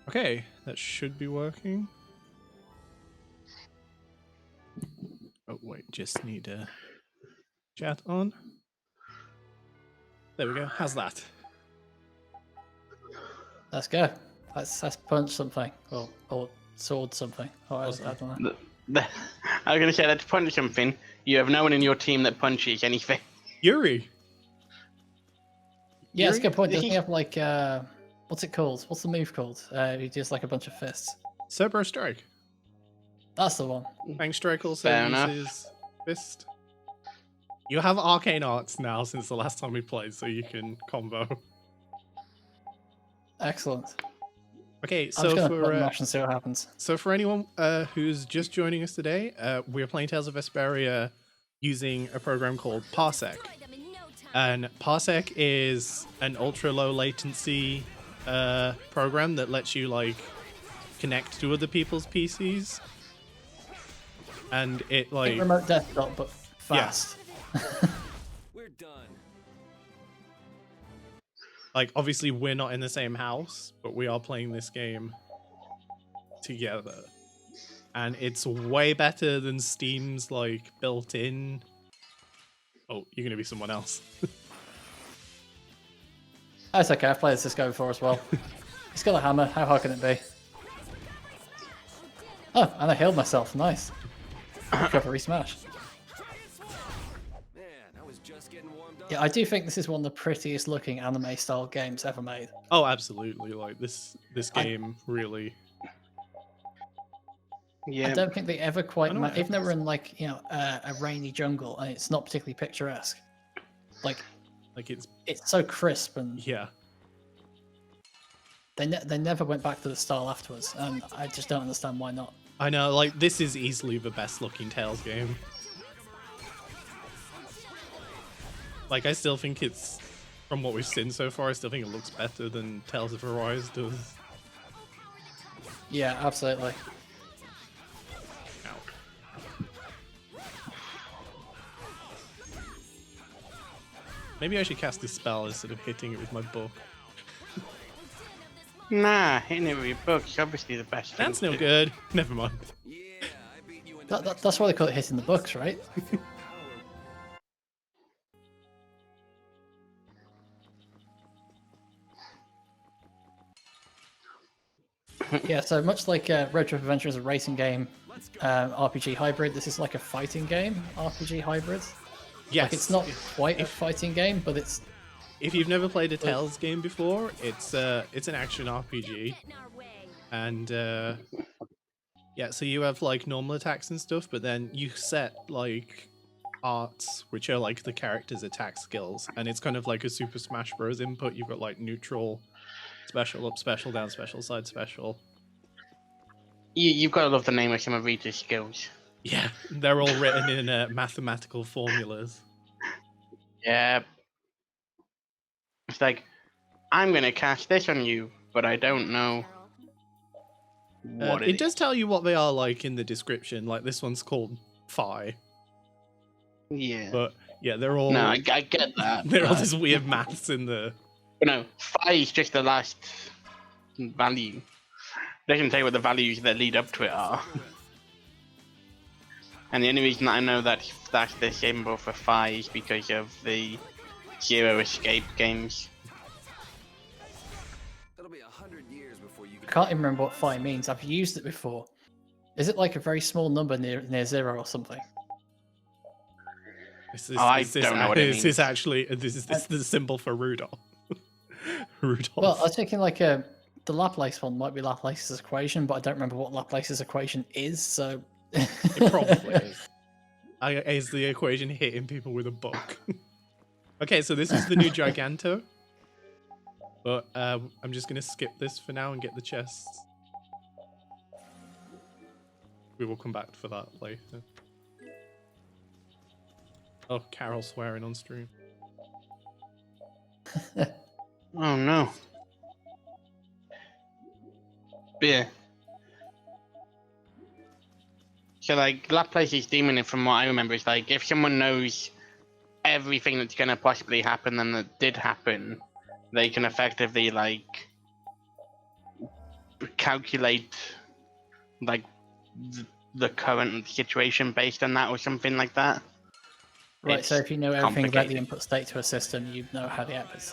Okay, that should be working. Oh wait, just need a chat on. There we go. How's that? Let's go. Let's punch something or sword something. Or I don't know. I was going to say, let's punch something. You have no one in your team that punches anything. Yuri. Yeah, that's a Yuri? good point. Doesn't he have like what's it called? What's the move called? He does like a bunch of fists. Cerber Strike. That's the one. Fang Strike also Fair enough. uses fist. You have arcane arts now since the last time we played, so you can combo. Excellent. Okay, I'm so just gonna for button mash and see what happens. so for anyone who's just joining us today, we're playing Tales of Vesperia using a program called Parsec. And Parsec is an ultra low latency program that lets you like connect to other people's PCs. And it like Remote desktop, but fast. We're done. like obviously we're not in the same house, but we are playing this game together. And it's way better than Steam's like built-in. Oh, you're gonna be someone else. That's okay. I've played this guy before as well. He's got a hammer. How hard can it be? Oh, and I healed myself. Nice. Recovery smash. Man, I was just getting warmed up. Yeah, I do think this is one of the prettiest looking anime style games ever made. Oh, absolutely! Like this game really. Yeah. I don't think they ever quite, I know what even though it we're is. in like a rainy jungle and it's not particularly picturesque. Like Like it's it's so crisp and yeah. they never went back to the style afterwards, and I just don't understand why not. I know, like this is easily the best looking Tales game. Like I still think it's, from what we've seen so far, I still think it looks better than Tales of Arise does. Yeah, absolutely. Ow. Maybe I should cast this spell instead of hitting it with my book. Nah, hitting it with your book is obviously the best thing That's to no do. good. Never mind. Yeah, I beat you in That's why they call it hitting the books, right? Yeah, so much like Road Trip Adventure is a racing game, RPG hybrid, this is like a fighting game RPG hybrid. Yes. Like it's not quite a fighting game, but it's If you've never played a Tales game before, it's an action RPG, and yeah, so you have like normal attacks and stuff, but then you set like arts, which are like the character's attack skills, and it's kind of like a Super Smash Bros. Input. You've got like neutral, special up, special down, special side, special. You've got to love the name of some of Rita's skills. Yeah, they're all written in mathematical formulas. Yeah. It's like, I'm going to cast this on you, but I don't know what It does tell you what they are like in the description. Like this one's called Phi, Yeah. but yeah, they're all No, I get that. they're all but- this weird maths in the. But no, 5 is just the last value. It doesn't say what the values that lead up to it are. And the only reason that I know that that's the symbol for 5 is because of the Zero Escape games. It'll be 100 years before you I can't even remember what phi means. I've used it before. Is it like a very small number near zero or something? I don't know what it This means. is actually this is the symbol for Rudolph. Rudolph. Well, I was thinking like the Laplace one might be Laplace's equation, but I don't remember what Laplace's equation is, so It probably is. Is the equation hitting people with a book? Okay, so this is the new Giganto. But I'm just gonna skip this for now and get the chests. We will come back for that later. Oh, Carol swearing on stream. Oh no. But yeah. So like Laplace's demon, from what I remember, is like if someone knows everything that's gonna possibly happen and that did happen, they can effectively like calculate like the current situation based on that or something like that. Right, It's so if you know everything about the complicated. input state to a system, you know how the output's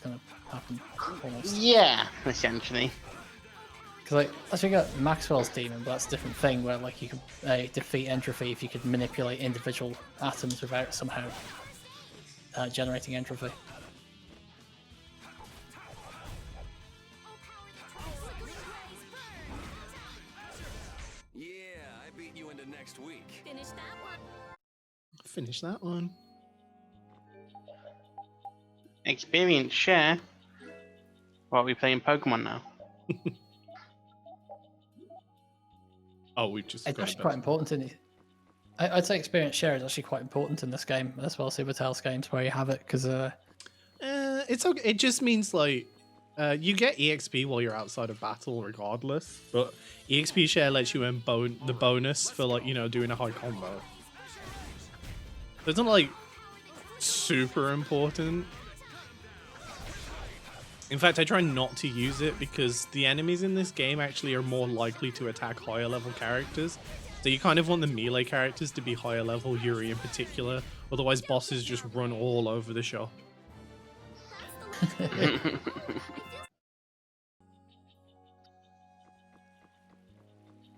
going to happen. Almost. Yeah, essentially. Because like, actually, you got Maxwell's demon, but that's a different thing. Where like you could defeat entropy if you could manipulate individual atoms without somehow generating entropy. Yeah, I beat you into next week. Finish that one. Finish that one. Experience share. What are we playing Pokemon now? Oh, we just. It's got actually a quite bit. important in it. I'd say experience share is actually quite important in this game, as well as Super Tales games where you have it, because It's okay. It just means like you get EXP while you're outside of battle, regardless. But EXP share lets you earn the bonus for like doing a high combo. So it's not like super important. In fact, I try not to use it because the enemies in this game actually are more likely to attack higher level characters. So you kind of want the melee characters to be higher level, Yuri in particular. Otherwise, bosses just run all over the shop.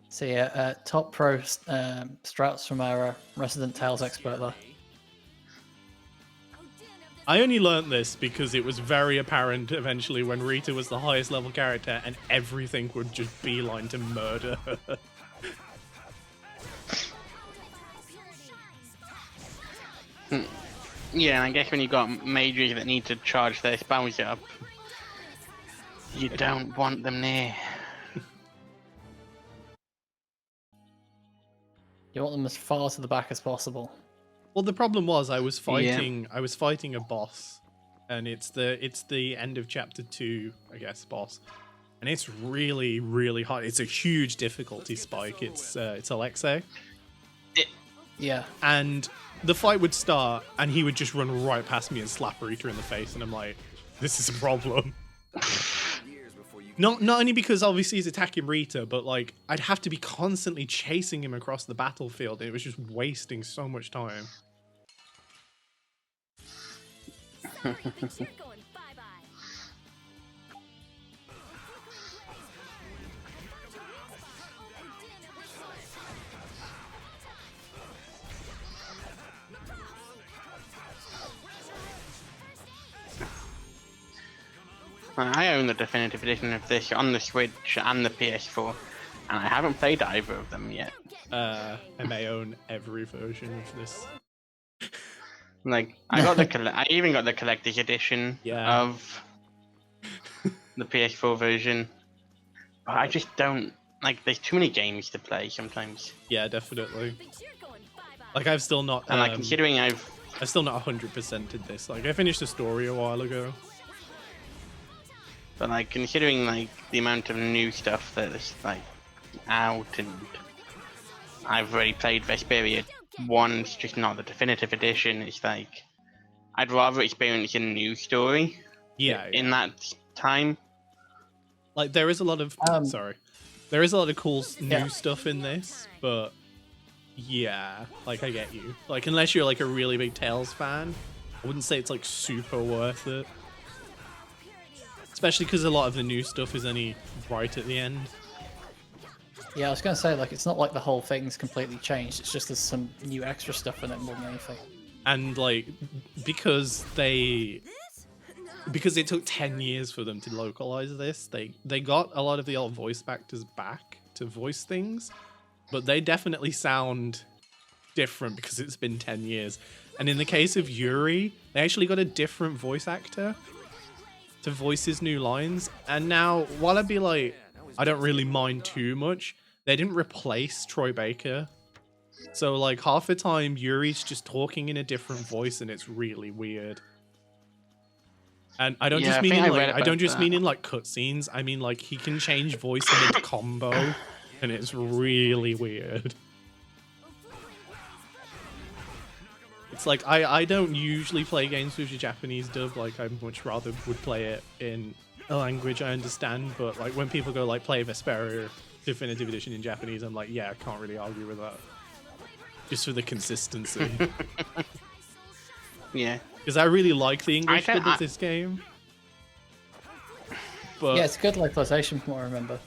so yeah, top pro strats from our resident Tales expert there. I only learnt this because it was very apparent eventually when Rita was the highest level character and everything would just beeline to murder her. Yeah, and I guess when you got mages that need to charge their spells up, you don't want them near. You want them as far to the back as possible. Well, the problem was I was fighting a boss, and it's the end of chapter 2, I guess, boss, and it's really, really hard. It's a huge difficulty spike. It's Alexei, Yeah. and the fight would start, and he would just run right past me and slap Rita in the face, and I'm like, this is a problem. Years before you Not only because obviously he's attacking Rita, but like I'd have to be constantly chasing him across the battlefield, and it was just wasting so much time. Sorry, but you're going bye-bye. I own the definitive edition of this on the Switch and the PS4, and I haven't played either of them yet. I may own every version of this. Like, I got I even got the collector's edition Yeah. of the PS4 version, but I just don't like. There's too many games to play sometimes, Yeah, definitely. But you're going bye-bye. Like I've still not and like considering I've 100%ed this. Like I finished the story a while ago. But like considering like the amount of new stuff that's like out, and I've already played Vesperia once, just not the definitive edition. It's like I'd rather experience a new story Yeah, in that time. like there is a lot of there is a lot of cool new stuff in this, but yeah, like I get you. Like unless you're like a really big Tales fan, I wouldn't say it's like super worth it. Especially because a lot of the new stuff is only right at the end. Yeah, I was going to say, like, it's not like the whole thing's completely changed. It's just there's some new extra stuff in it more than anything. And like because it took 10 years for them to localize this, they got a lot of the old voice actors back to voice things, but they definitely sound different because it's been 10 years. And in the case of Yuri, they actually got a different voice actor to voice his new lines. And now, while I'd be like, I don't really mind too much, they didn't replace Troy Baker. So like half the time Yuri's just talking in a different voice and it's really weird. And I don't Yeah, just I mean think in I read like I about don't just that. mean in like cutscenes. I mean like he can change voice mid combo and it's really weird. It's like I don't usually play games with a Japanese dub. Like I much rather would play it in language, I understand, but like when people go like play Vesperia Definitive Edition in Japanese, I'm like, yeah, I can't really argue with that. Just for the consistency. Yeah. Because I really like the English don't- dub of this game. But Yeah, it's good localization from what I remember.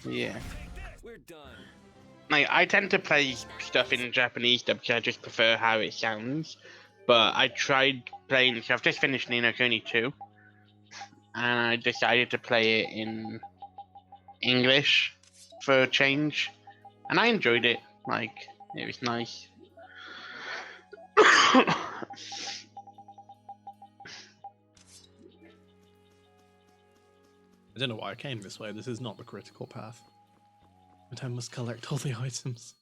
Yeah. We're done. Like, I tend to play stuff in Japanese dub because I just prefer how it sounds. But I tried playing, so I've just finished Ni no Kuni 2. And I decided to play it in English for a change. And I enjoyed it. Like, it was nice. I don't know why I came this way. This is not the critical path. But I must collect all the items.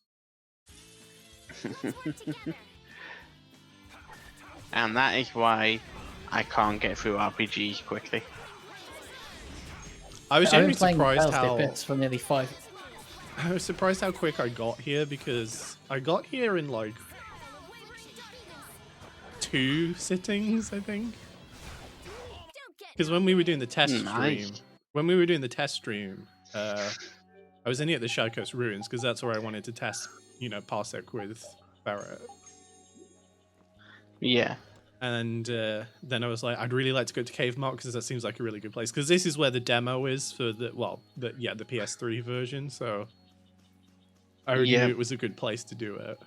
And that is why I can't get through RPGs quickly. I was I've been genuinely playing surprised Tales how bits for nearly 5. I was surprised how quick I got here because I got here in like 2 sittings, I think. Because when we were doing the test Nice. stream, I was in here at the Shard Coast Ruins because that's where I wanted to test, you know, Parsec with Barrett. Yeah. And then I was like, I'd really like to go to Cave Mark because that seems like a really good place. Because this is where the demo is for the the PS3 version. So I already knew it was a good place to do it.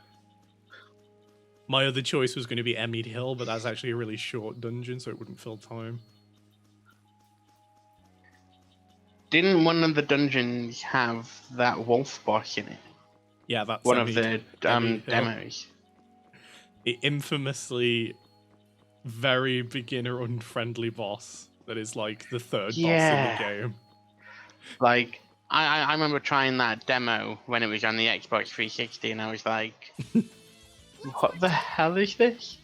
My other choice was going to be Emmyd Hill, but that's actually a really short dungeon, so it wouldn't fill time. Didn't one of the dungeons have that wolf boss in it? Yeah, that's One of Emmyd- the Emmyd Hill. demos. The infamously very beginner unfriendly boss that is like the third boss in Yeah. the game. Like, I remember trying that demo when it was on the Xbox 360, and I was like, what the hell is this?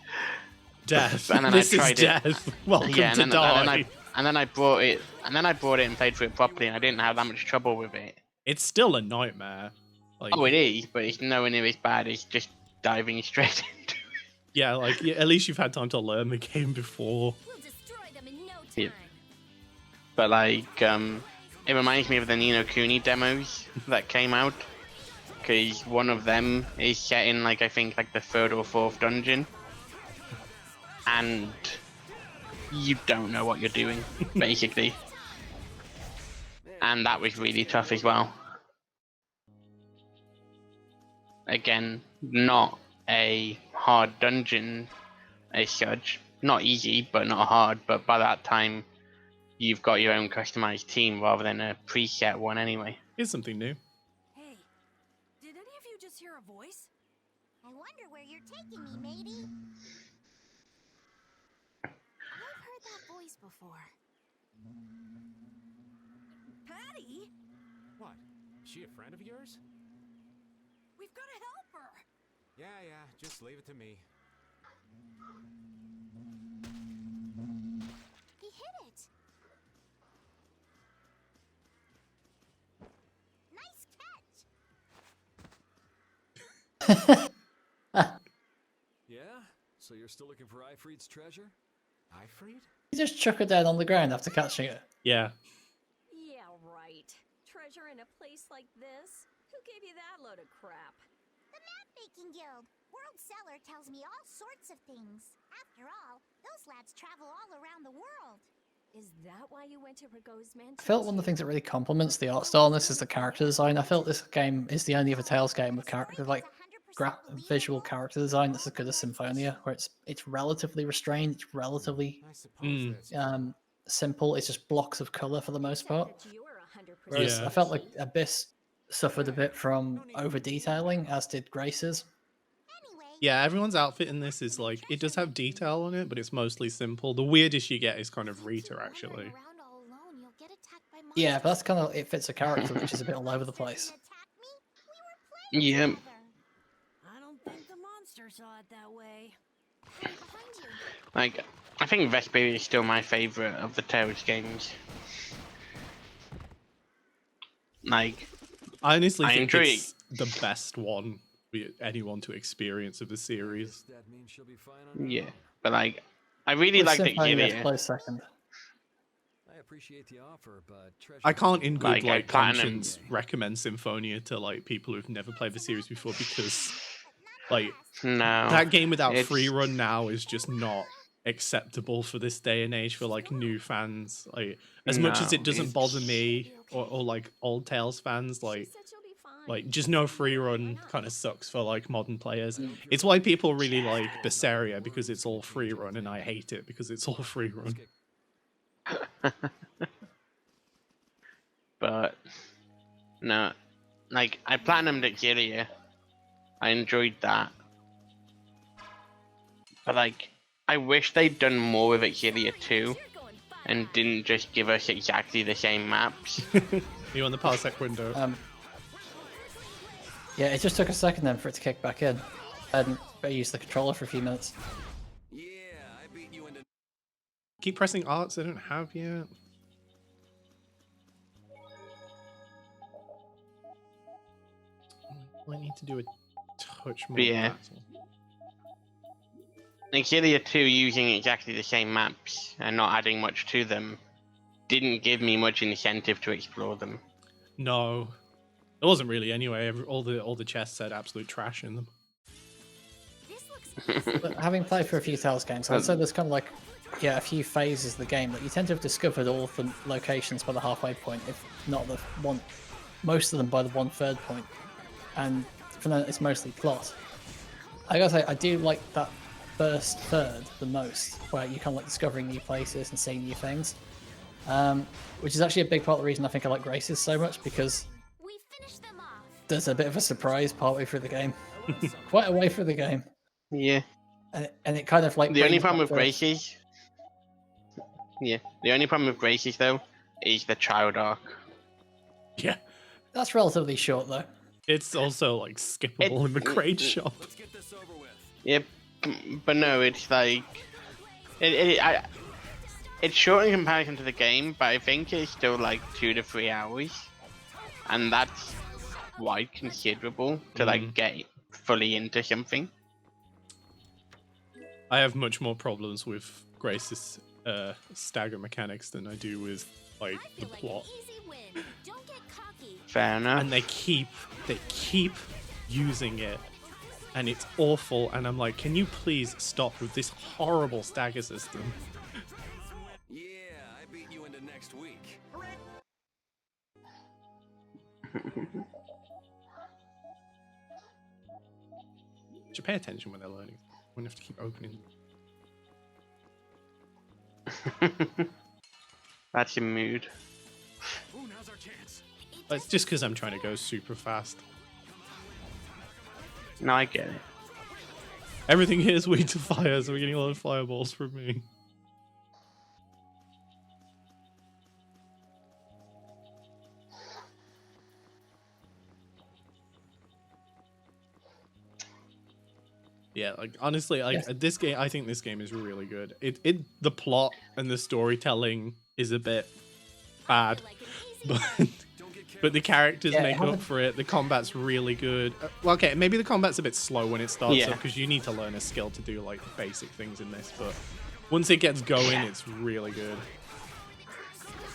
Death. And then This I is tried it. death. Welcome Yeah, to die. and then I brought it, and played through it properly, and I didn't have that much trouble with it. It's still a nightmare. Like, Oh, it is, but it's nowhere near as bad as just diving straight into it. yeah, like at least you've had time to learn the game before. We'll destroy them in no time. Yeah. But like, it reminds me of the Ni no Kuni demos that came out, because one of them is set in like I think like the 3rd or 4th dungeon, and you don't know what you're doing basically, and that was really tough as well. Again, not a hard dungeon as such, not easy but not hard, but by that time you've got your own customized team rather than a preset one anyway. Here's something new. Hey, did any of you just hear a voice? I wonder where you're taking me, matey. I've heard that voice before. Patty, What? Is she a friend of yours? we've got to help her. Yeah, just leave it to me. He hit it. Nice catch. Yeah? So you're still looking for Ifried's treasure? Ifried? You just chuck it down on the ground after catching it. Yeah. Yeah, right. Treasure in a place like this? Who gave you that load of crap? The Map Making Guild. World Seller tells me all sorts of things. After all, those lads travel all around the world. Is that why you went to Rago's mansion? I felt one of the things that really complements the art style in this is the character design. I felt this game is the only other Tales game with character like visual character design that's as good as Symphonia, where it's relatively restrained, it's relatively I suppose that's simple. It's just blocks of color for the most part. That you were 100% Whereas Yeah. I felt like Abyss suffered a bit from over detailing, as did Grace's. Anyway, Yeah, everyone's outfit in this is like, it does have detail on it, but it's mostly simple. The weirdest you get is kind of Rita, actually. around all alone, you'll get attacked by Yeah, monsters. but that's kind of it fits a character which is a bit all over the place. Attack me? We were playing Yeah. together. I don't think the monster saw it that way. Behind you. Like, I think Vesperia is still my favorite of the Tales games. Like, I honestly I think enjoy it's the best one for anyone to experience of the series. that means she'll be fine on her yeah, own. but like, I really With like the Symphonia, you have to Ilia. play second. I appreciate the offer, but treasure. I can't in good Like, I like platinum- conscience recommend Symphonia to like people who've never played the series before, because like No. that game without it's- free run now is just not acceptable for this day and age for like new fans. Like as much as No, it doesn't bother it's- me or like old Tales fans, She like said she'll be fine. like just no free run kind of Nice. sucks for like modern players. Mm. It's why people really like Berseria, because it's all free run, and I hate it because it's all free run. But no, like I platinumed Exilius. I enjoyed that, but like I wish they'd done more with Exilius 2 and didn't just give us exactly the same maps. You on the parsec window? Yeah, it just took a second then for it to kick back in. And I used the controller for a few minutes. Yeah, I beat you into. Keep pressing arts I don't have yet. I need to do a touch more. Yeah. Exilius 2 using exactly the same maps and not adding much to them didn't give me much incentive to explore them. No, it wasn't really anyway. All the chests had absolute trash in them. This looks But having played for a few Tales games, I'd say there's kind of like, yeah, a few phases of the game that you tend to have discovered all of the locations by the halfway point, if not the one, most of them by the 1/3 point. And from then it's mostly plot. I gotta say, I do like that first third the most, where you kind of like discovering new places and seeing new things. Which is actually a big part of the reason I think I like Graces so much, because We finished them off. there's a bit of a surprise partway through the game. Quite a way through the game. Yeah. And it kind of like The only brings problem that with first- Graces. Yeah. The only problem with Graces though is the child arc. Yeah, That's relatively short though. it's also like skippable in the crate shop. Let's get this over with. Yep. But no, it's like it's short in comparison to the game, but I think it's still like 2 to 3 hours, and that's quite considerable to like get fully into something. I have much more problems with Grace's stagger mechanics than I do with like I the feel like plot. an easy win. Don't get cocky. Fair enough. And they keep using it, and it's awful. And I'm like, can you please stop with this horrible stagger system? Yeah, I beat you into next week. Should pay attention when they're learning. Wouldn't have to keep opening. That's your mood. Ooh, now's our chance. But it's just because I'm trying to go super fast. No, I get it. Everything here is weak to fire, so we're getting a lot of fireballs from me. Yeah, like honestly, like Yes. this game, I think this game is really good. The plot and the storytelling is a bit bad, Like an easy but Don't get careless. but the characters Yeah, it make up hasn't- for it. The combat's really good. Well, okay, maybe the combat's a bit slow when it starts Yeah. up because you need to learn a skill to do like basic things in this. But once it gets going, it's really good.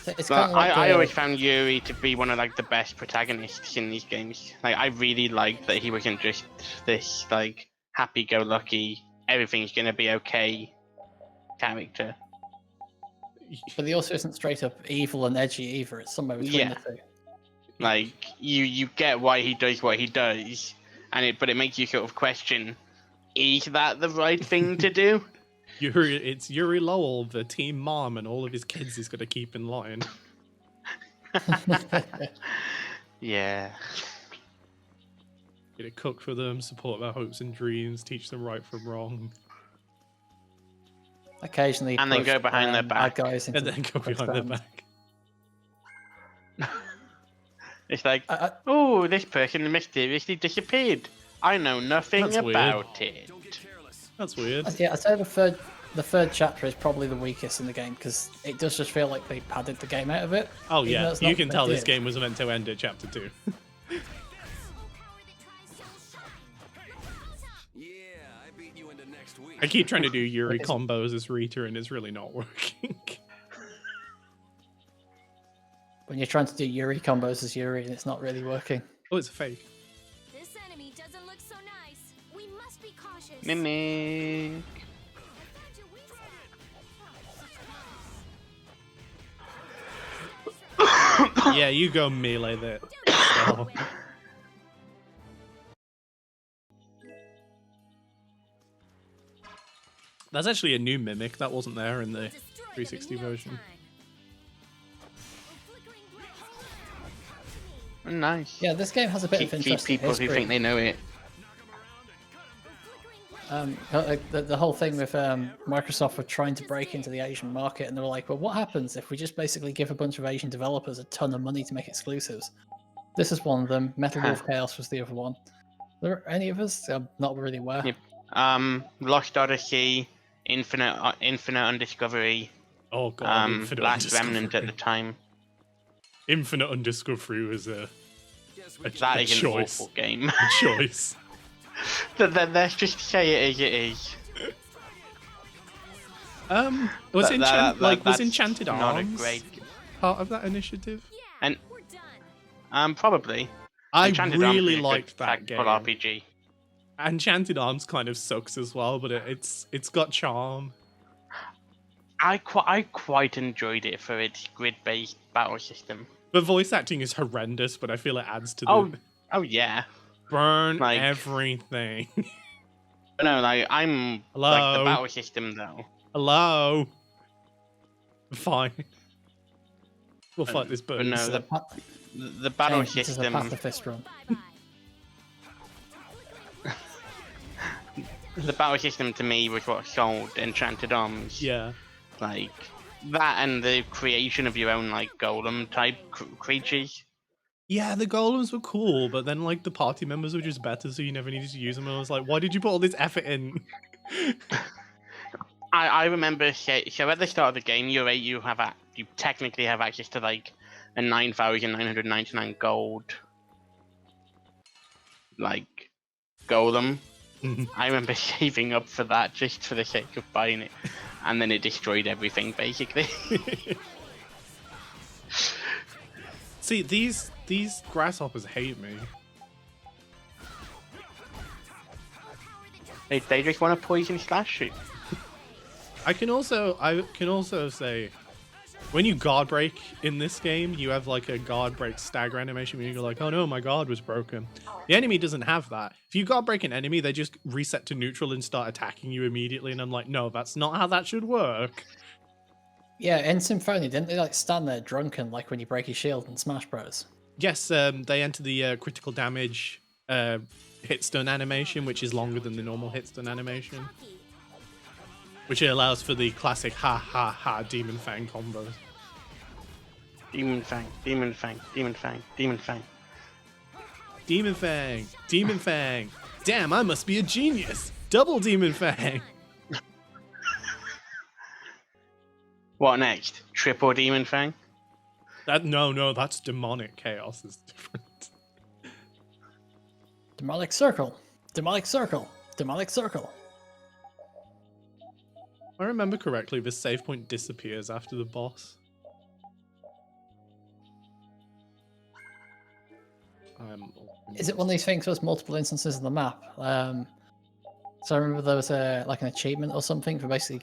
It's But kind of like I always found Yuri to be one of like the best protagonists in these games. Like I really liked that he wasn't just this like happy-go-lucky, everything's gonna be okay character. but he also isn't straight up evil and edgy either. It's somewhere between Yeah. the two. Like you get why he does what he does, but it makes you sort of question: is that the right thing to do? It's Yuri Lowell, the team mom, and all of his kids he's got to keep in line. Yeah. Get to cook for them, support their hopes and dreams, teach them right from wrong, Occasionally, And then push, go behind their bad back. guys into and then go behind their quicksand. back. It's like, I- oh, this person mysteriously disappeared. I know nothing That's weird. about it. Don't get careless. That's weird. Yeah, I'd say the third chapter is probably the weakest in the game because it does just feel like they padded the game out of it. Oh even though yeah, it's you not can what tell they this did. game was meant to end at chapter 2. Yeah, I beat you into next week. I keep trying to do Yuri Like, combos as Rita, and it's really not working. when you're trying to do Yuri combos as Yuri and it's not really working. Oh, it's a fake. This enemy doesn't look so nice. We must be cautious. Mimic. Yeah, you go melee there. Oh. That's actually a new mimic that wasn't there in the 360 version. Nice. Yeah, this game has a bit of Keep interesting people history. who think they know it. The whole thing with Microsoft were trying to break into the Asian market, and they were like, well, what happens if we just basically give a bunch of Asian developers a ton of money to make exclusives? This is one of them. Metal Wolf Chaos was the other one. Are there any of us? I'm not really aware. Yep. Lost Odyssey, Infinite Undiscovery, Oh god, Infinite Last Undiscovery. Remnant at the time. Infinite Undiscovery was a That is an choice. awful game. choice. Let's just say it as it is. Was That's Enchanted not a Arms great. part of that initiative? And We're done. probably. I Enchanted Arms really is a good liked that game. tactical RPG. Enchanted Arms kind of sucks as well, but it's got charm. I quite enjoyed it for its grid-based battle system. The voice acting is horrendous, but I feel it adds to the Oh yeah. burn like- everything. No, like I'm Hello? like the battle system though. Hello. Fine. We'll fight this But bird. no, This is a pa- the battle James, this is a system. pacifist run. Bye-bye. The battle system to me was what sold Enchanted Arms. Yeah. Like that and the creation of your own like golem type creatures. Yeah, the golems were cool, but then like the party members were just better, so you never needed to use them. And I was like, why did you put all this effort in? I remember so at the start of the game you technically have access to like a 9,999 gold like golem. I remember saving up for that just for the sake of buying it, and then it destroyed everything basically. See, these grasshoppers hate me. They just want to poison slash you. I can also say, when you guard break in this game, you have like a guard break stagger animation where you go like, oh no, my guard was broken. The enemy doesn't have that. If you guard break an enemy, they just reset to neutral and start attacking you immediately. And I'm like, no, that's not how that should work. Yeah, in Symphonia, didn't they like stand there drunken like when you break your shield in Smash Bros? Yes, they enter the critical damage hit stun animation, which is longer than the normal hit stun animation, which allows for the classic ha ha ha Demon Fang combos. Demon Fang, Demon Fang, Demon Fang, Demon Fang. Demon Fang, Demon Fang. Damn, I must be a genius. Double Demon Fang. What next? Triple Demon Fang? No, that's demonic chaos is different. Demonic Circle. Demonic Circle. Demonic Circle. If I remember correctly, the save point disappears after the boss. Is it one of these things where there's multiple instances of the map? So I remember there was like an achievement or something for basically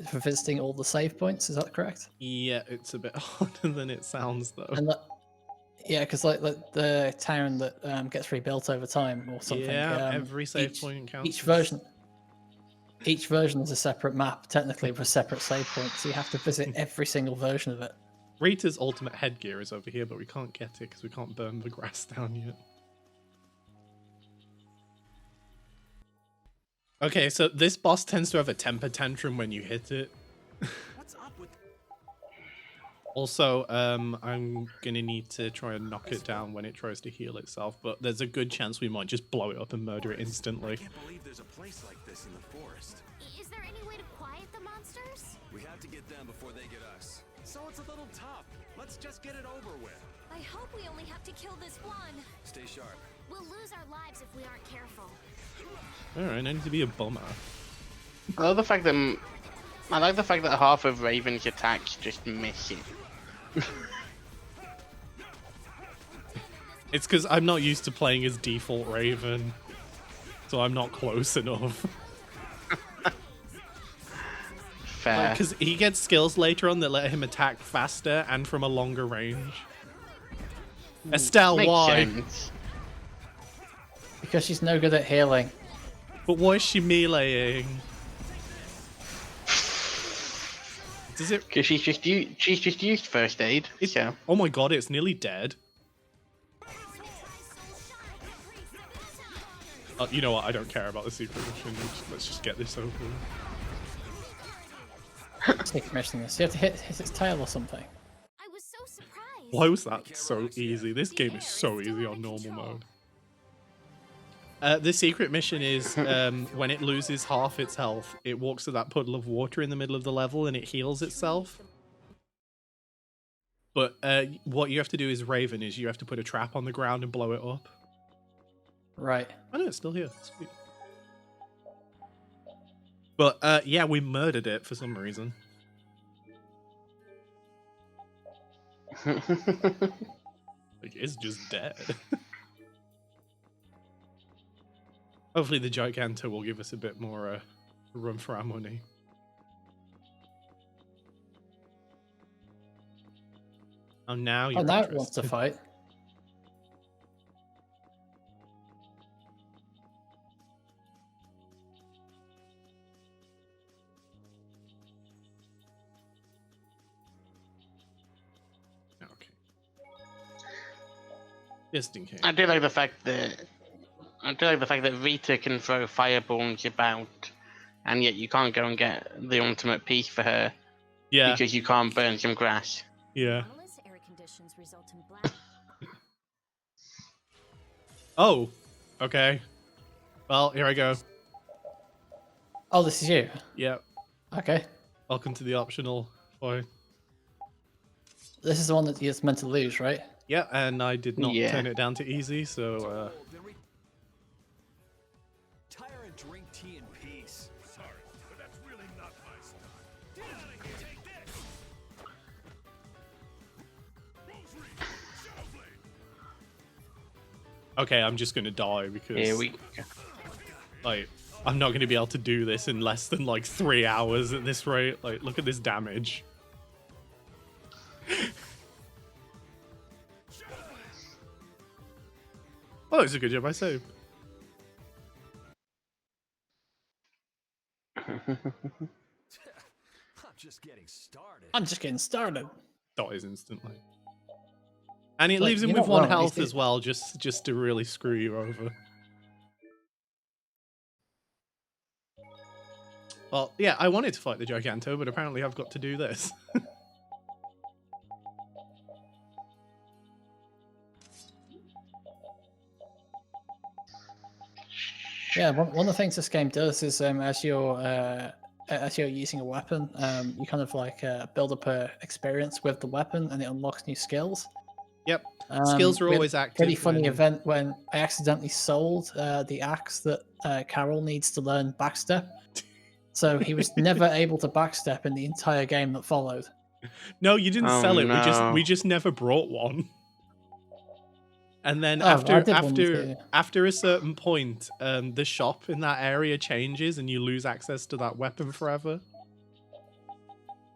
for visiting all the save points. Is that correct? Yeah, it's a bit harder than it sounds though. And yeah, because like the town that gets rebuilt over time or something. Yeah, every save point counts. Each version is a separate map, technically with a separate save point. So you have to visit every single version of it. Rita's ultimate headgear is over here, but we can't get it because we can't burn the grass down yet. Okay, so this boss tends to have a temper tantrum when you hit it. What's up with Also, I'm gonna need to try and knock it down when it tries to heal itself, but there's a good chance we might just blow it up and murder it instantly. I can't believe there's a place like this in the forest. Is there any way to quiet the monsters? We have to get them before they get us. So it's a little tough. Let's just get it over with. I hope we only have to kill this one. Stay sharp. We'll lose our lives if we aren't careful. Alright, I need to be a bummer. I like the fact that half of Raven's attacks just miss it. It's because I'm not used to playing as default Raven, so I'm not close enough. Fair. Because he gets skills later on that let him attack faster and from a longer range. Estelle, Makes why? sense. Because she's no good at healing. But why is she meleeing? Does it? Because she's just used first aid. So Oh my god, it's nearly dead. You know what? I don't care about the secret mission. Let's just get this over. Secret mission this. You have to hit its tail or something. I was so surprised. Why was that so easy? This game is so easy on normal mode. The secret mission is when it loses half its health, it walks to that puddle of water in the middle of the level and it heals itself. But what you have to do as Raven is you have to put a trap on the ground and blow it up. Right. Oh no, it's still here. Sweet. But yeah, we murdered it for some reason. Like, it's just dead. Hopefully the Giganto will give us a bit more run for our money. Oh, now you're Now it wants to interested. fight. Okay. Just in case. I do like the fact that Rita can throw fireballs about, and yet you can't go and get the ultimate piece for her Yeah, because you can't burn some grass. yeah. Anomalous air conditions result in black. Oh, okay. Well, here I go. Oh, this is you. Yeah. Okay. Welcome to the optional boy. This is the one that you're meant to lose, right? Yeah, and I did not Yeah. turn it down to easy, so Retire and drink tea in peace. Sorry, but that's really not my style. Get out of here! Take this! Rosary, Shadow Blade. okay, I'm just gonna die because Here we go. like I'm not gonna be able to do this in less than like 3 hours at this rate. Like, look at this damage. Oh, it's a good job I saved. I'm just getting started. I'm just getting started. Dies instantly. And it Look, leaves him you're with not 1 wrong, health it's- as well, just to really screw you over. Well, yeah, I wanted to fight the Giganto, but apparently I've got to do this. Yeah, one of the things this game does is as you're using a weapon, you kind of like build up a experience with the weapon, and it unlocks new skills. Yep. Skills are We had always a active. Pretty funny when- event when I accidentally sold the axe that Carol needs to learn backstep. So he was never able to backstep in the entire game that followed. No, you didn't Oh, sell it. no. We just never brought one. And then Oh, I after did one too. after a certain point, the shop in that area changes and you lose access to that weapon forever.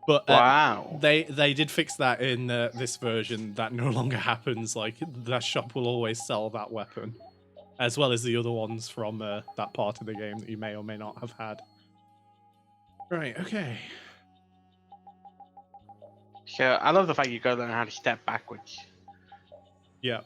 But Wow. they did fix that in this version. That no longer happens. Like, that shop will always sell that weapon, as well as the other ones from that part of the game that you may or may not have had. Right. Okay. So I love the fact you gotta learn how to step backwards. Yeah.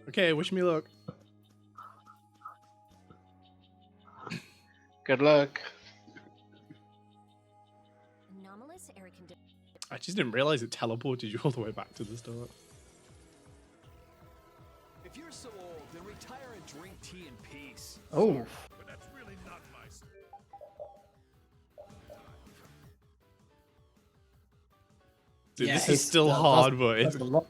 Okay, wish me luck. Good luck. Anomalous air conditions. I just didn't realize it teleported you all the way back to the start. If you're so old, then retire and drink tea in peace. Oh, But that's really not my style. Dude, this is he's- still that's- hard, but that's a lot.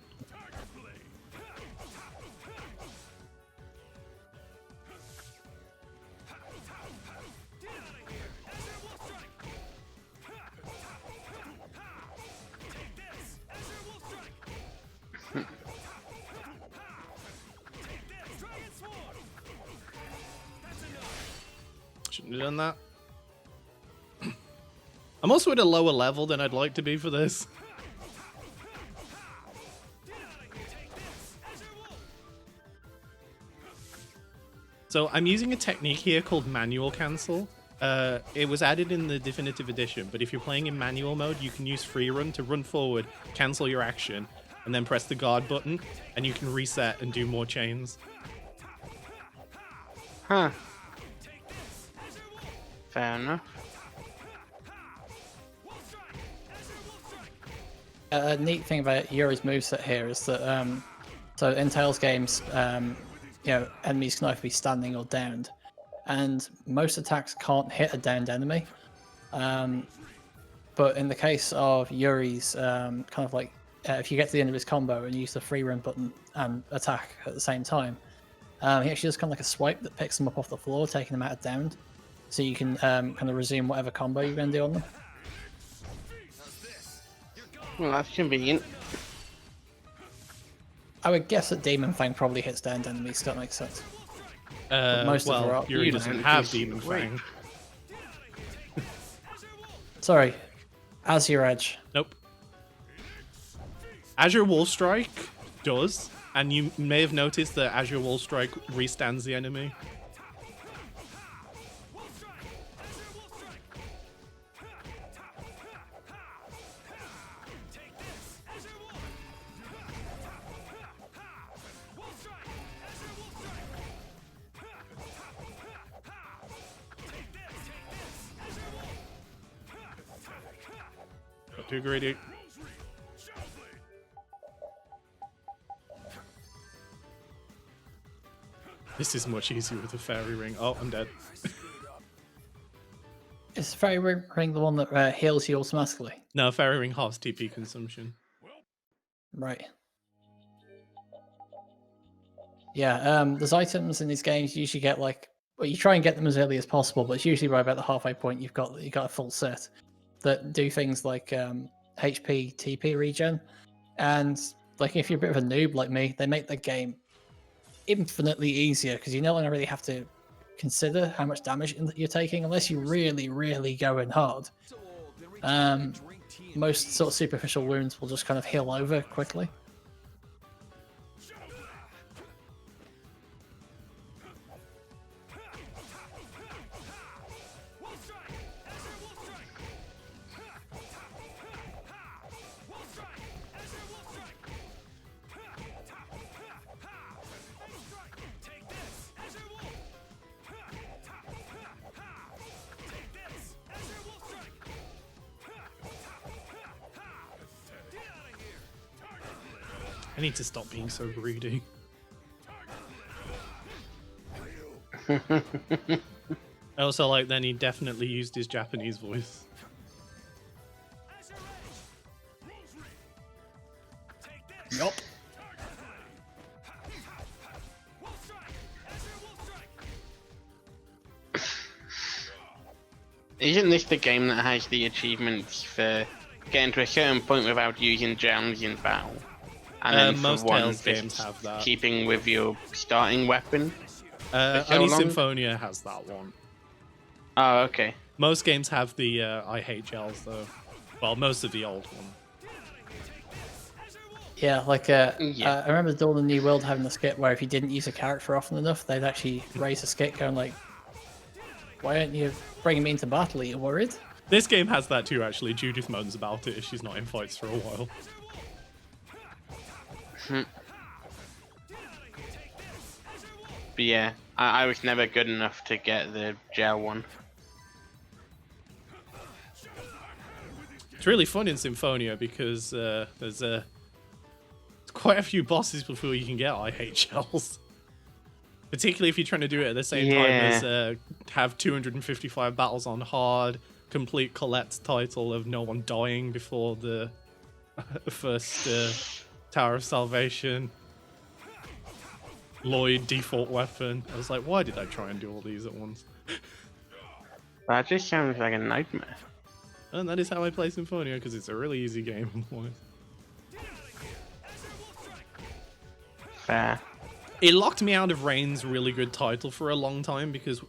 shouldn't have done that. I'm also at a lower level than I'd like to be for this. So I'm using a technique here called manual cancel. It was added in the definitive edition, but if you're playing in manual mode, you can use free run to run forward, cancel your action, and then press the guard button, and you can reset and do more chains. Huh. Fair enough. A neat thing about Yuri's moveset here is that, so in Tales games, enemies can either be standing or downed, and most attacks can't hit a downed enemy. But in the case of Yuri's, if you get to the end of his combo and use the free run button and attack at the same time, he actually does kind of like a swipe that picks them up off the floor, taking them out of downed, so you can kind of resume whatever combo you're going to do on them. Well, that's convenient. I would guess that Demon Fang probably hits downed enemies. That makes sense. most of her Well, art- Yuri You doesn't don't have do Demon shit. Wait. Fang. Sorry, Azure Edge. Nope. Azure Wall Strike does, and you may have noticed that Azure Wall Strike restands the enemy. Not too greedy. This is much easier with a fairy ring. Oh, I'm dead. Is Fairy Ring the one that heals you automatically? No, fairy ring halves TP consumption. Right. Yeah, there's items in these games you usually get you try and get them as early as possible, but it's usually right about the halfway point you got a full set that do things like HP, TP regen, and if you're a bit of a noob like me, they make the game infinitely easier because you no longer really have to consider how much damage you're taking unless you really, really go in hard. Most sort of superficial wounds will just kind of heal over quickly. I need to stop being so greedy. I also like then he definitely used his Japanese voice. Yup. Isn't this the game that has the achievements for getting to a certain point without using gems in battle? And then Most for one, Tales just games have that. keeping with your starting weapon. so Only long? Symphonia has that one. Oh, okay. Most games have the I hate gels though. Well, most of the old one. Yeah, Yeah. I remember Dawn of the New World having a skit where if you didn't use a character often enough, they'd actually raise a skit going like, why aren't you bringing me into battle? Are you worried? This game has that too, actually. Judith moans about it if she's not in fights for a while. But yeah, I was never good enough to get the gel one. It's really fun in Symphonia because there's quite a few bosses before you can get I hate shells. Particularly if you're trying to do it at the same time as have 255 battles on hard, complete Colette's title of no one dying before the First Tower of Salvation. Lloyd default weapon. I was like, why did I try and do all these at once? That just sounds like a nightmare. And that is how I play Symphonia, because it's a really easy game. Fair. It locked me out of Rain's really good title for a long time, because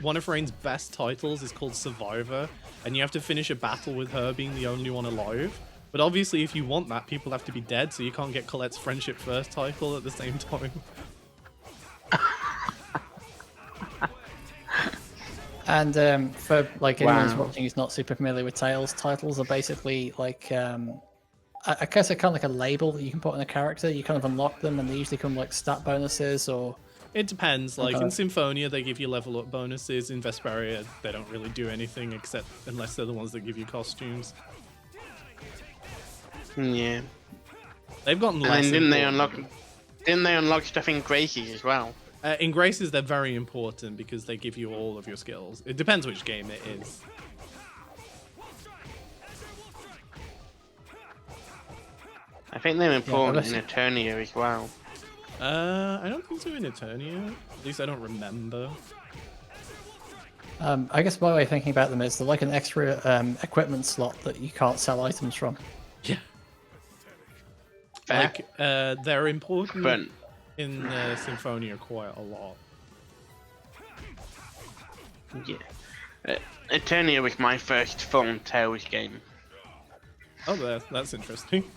one of Rain's best titles is called Survivor, and you have to finish a battle with her being the only one alive. But obviously, if you want that, people have to be dead, so you can't get Colette's Friendship First title at the same time. And for like anyone who's Wow. watching who's not super familiar with Tales, titles are basically like I guess they're kind of like a label that you can put on a character. You kind of unlock them, and they usually come like stat bonuses or. It depends. Like Okay. in Symphonia, they give you level up bonuses. In Vesperia, they don't really do anything except unless they're the ones that give you costumes. Yeah. They've gotten And less. then didn't they important. unlock stuff in Gracies as well? In Graces, they're very important because they give you all of your skills. It depends which game it is. I think they're important that's- in Eternia as well. I don't think so in Eternia. At least I don't remember. I guess my way of thinking about them is they're like an extra equipment slot that you can't sell items from. Yeah. Fair. Like, they're important But in Symphonia quite a lot. yeah. Eternia was my first full Tales game. Oh, that's interesting.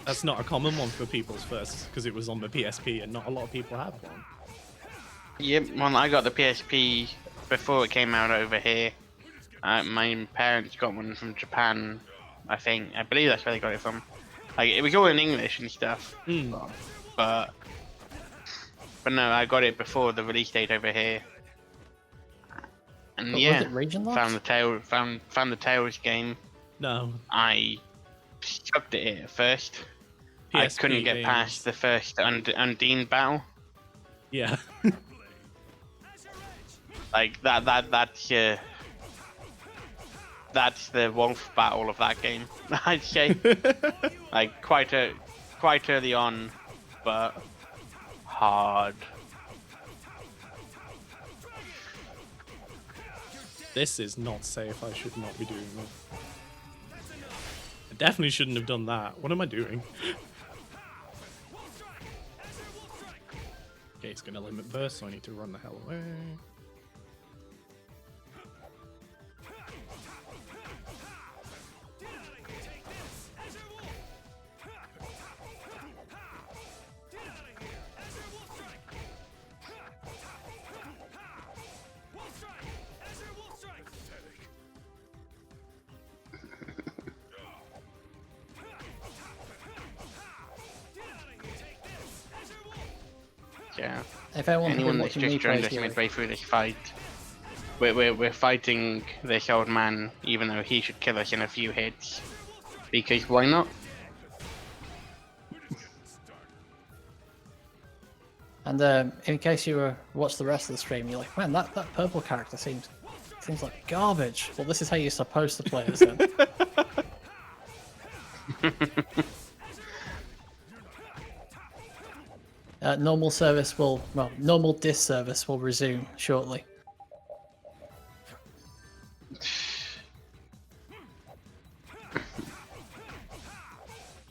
That's not a common one for people's first, because it was on the PSP and not a lot of people have one. Yep, well, I got the PSP before it came out over here. My parents got one from Japan, I think. I believe that's where they got it from. Like, it was all in English and stuff. But no, I got it before the release date over here. And But yeah, was it region locked? found the Tales game. No. I sucked at it at first. I PSP couldn't get games. past the first Undine battle. Yeah. Like that's the wolf battle of that game. I'd say like quite early on, but hard. This is not safe. I should not be doing this. I definitely shouldn't have done that. What am I doing? Okay, it's gonna limit burst, so I need to run the hell away. Yeah. If anyone's been Anyone that's watching just joined replays us here, midway through this fight, we're fighting this old man, even though he should kill us in a few hits. Because why not? and in case you watch the rest of the stream, you're like, man, that purple character seems like garbage. Well, this is how you're supposed to play as him. Normal disservice will resume shortly.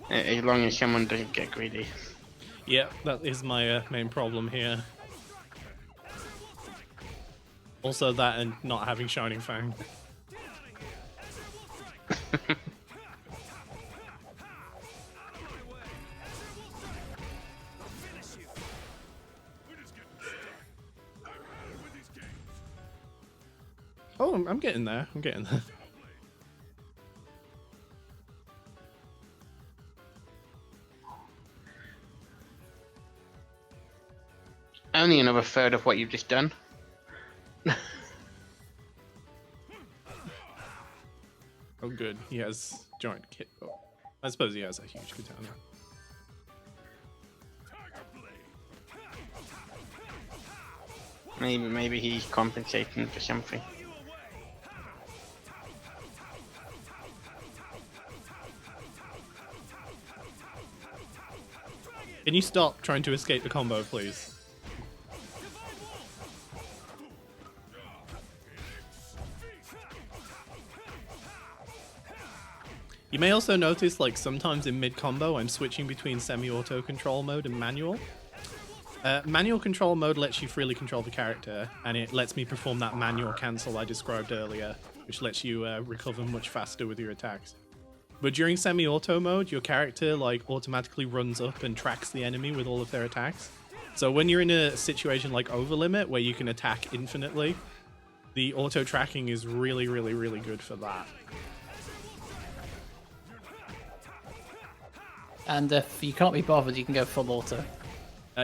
As long as someone doesn't get greedy. Yeah, that is my main problem here. Also that and not having Shining Fang. Oh, I'm getting there. I'm getting there. Only another third of what you've just done. Oh, good. He has giant kit. Oh, I suppose he has a huge katana. Maybe he's compensating for something. Can you stop trying to escape the combo, please? You may also notice, like, sometimes in mid-combo, I'm switching between semi-auto control mode and manual. Manual control mode lets you freely control the character, and it lets me perform that manual cancel I described earlier, which lets you recover much faster with your attacks. But during semi-auto mode, your character, like, automatically runs up and tracks the enemy with all of their attacks. So when you're in a situation like Overlimit, where you can attack infinitely, the auto-tracking is really, really, really good for that. And if you can't be bothered, you can go full auto.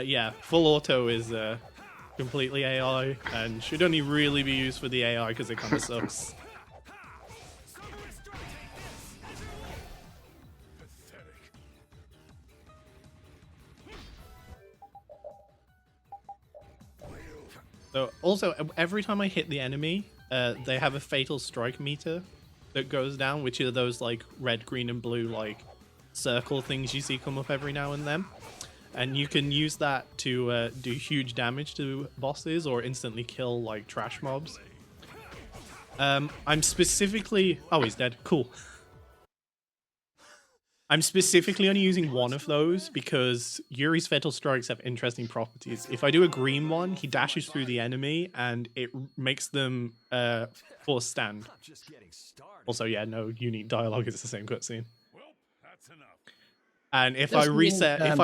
Yeah, full auto is completely AI and should only really be used for the AI because it kind of sucks. So also, every time I hit the enemy, they have a fatal strike meter that goes down, which are those like red, green, and blue like circle things you see come up every now and then. And you can use that to do huge damage to bosses or instantly kill like trash mobs. I'm specifically... Oh, he's dead. Cool. I'm specifically only using one of those because Yuri's Fatal Strikes have interesting properties. If I do a green one, he dashes through the enemy and it makes them force stand. Also, yeah, no unique dialogue, it's the same cutscene. And if I reset if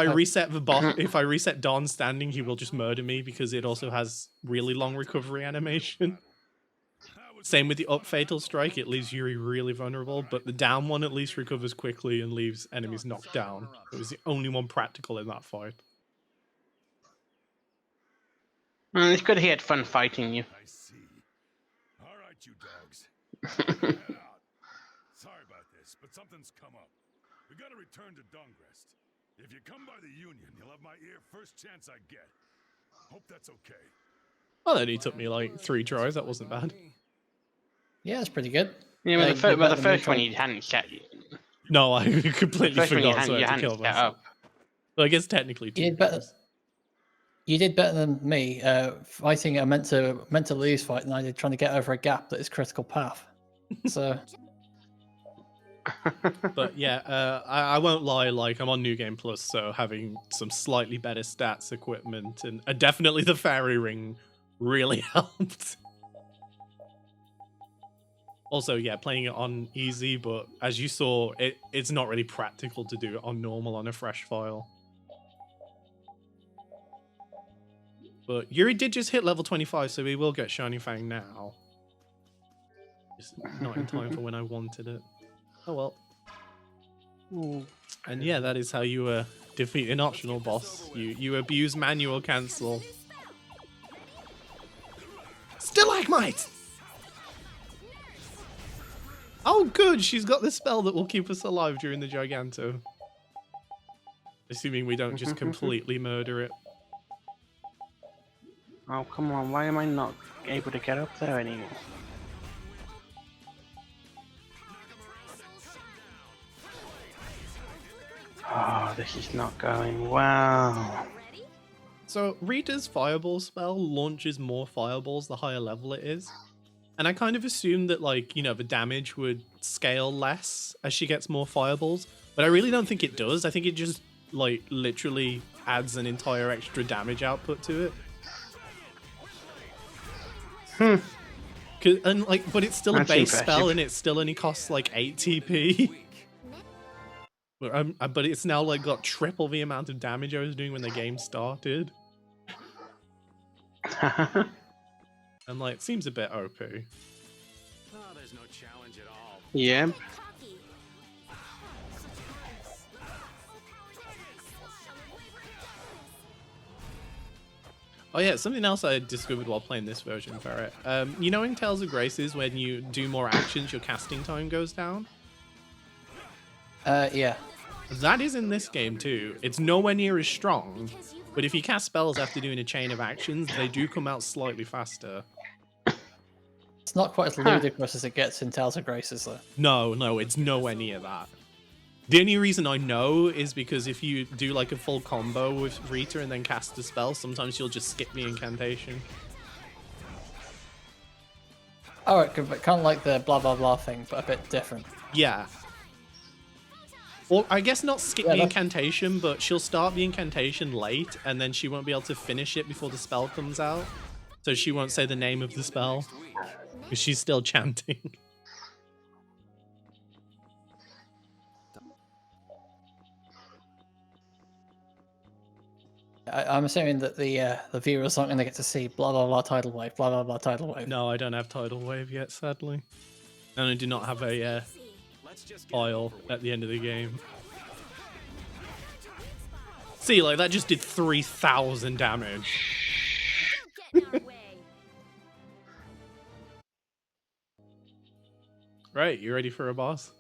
I reset Don standing, he will just murder me because it also has really long recovery animation. Same with the up Fatal Strike, it leaves Yuri really vulnerable, but the down one at least recovers quickly and leaves enemies knocked down. It was the only one practical in that fight. It's good he had fun fighting you. I see. All right, you dogs. Head out. Sorry about this, but something's come up. We gotta return to Dongrest. If you come by the Union, you'll have my ear first chance I get. Hope that's okay. Well, that only took me like 3 tries, that wasn't bad. Yeah, it's pretty good. Yeah, well, you're the better than me first one trying- you hadn't set. No, I completely First one forgot, so I you had to kill hadn't set myself. up. Well, I guess technically 2 You did better. tries. You did better than me fighting a meant to lose fight than I did trying to get over a gap that is critical path. So But yeah, I won't lie, like, I'm on New Game Plus, so having some slightly better stats, equipment, and definitely the fairy ring really helped. Also, yeah, playing it on easy, but as you saw, it's not really practical to do it on normal on a fresh file. But Yuri did just hit level 25, so we will get Shiny Fang now. Just not in time for when I wanted it. Oh well. And yeah, that is how you defeat an optional boss. You abuse manual cancel. Stalagmite! Oh good, she's got the spell that will keep us alive during the Giganto. Assuming we don't just completely murder it. Oh, come on, why am I not able to get up there anymore? Oh, this is not going well. So Rita's fireball spell launches more fireballs the higher level it is. And I kind of assumed that, like, you know, the damage would scale less as she gets more fireballs. But I really don't think it does. I think it just, like, literally adds an entire extra damage output to it. And, like, but it's still That's a base impressive. spell and it still only costs, like, 8 TP. But it's now, like, got triple the amount of damage I was doing when the game started. And, like, it seems a bit OP. Oh, there's no challenge at all. Yeah. Oh yeah, something else I discovered while playing this version, Ferret. You know in Tales of Graces, when you do more actions, your casting time goes down? yeah. That is in this game too. It's nowhere near as strong, but if you cast spells after doing a chain of actions, they do come out slightly faster. It's not quite as ludicrous as it gets in Tales of Graces, though. No, it's nowhere near that. The only reason I know is because if you do like a full combo with Rita and then cast a spell, sometimes you'll just skip the incantation. Oh, but kind of like the blah blah blah thing, but a bit different. Yeah. Or I guess not skip Yeah, the that's- incantation, but she'll start the incantation late and then she won't be able to finish it before the spell comes out. So she won't say the name of the spell because she's still chanting. I'm assuming that the viewers aren't going to get to see blah blah blah tidal wave, blah blah blah tidal wave. No, I don't have Tidal Wave yet, sadly. And I do not have a file at the end of the game. See, like, that just did 3,000 damage. Don't get in our way. Right, you ready for a boss?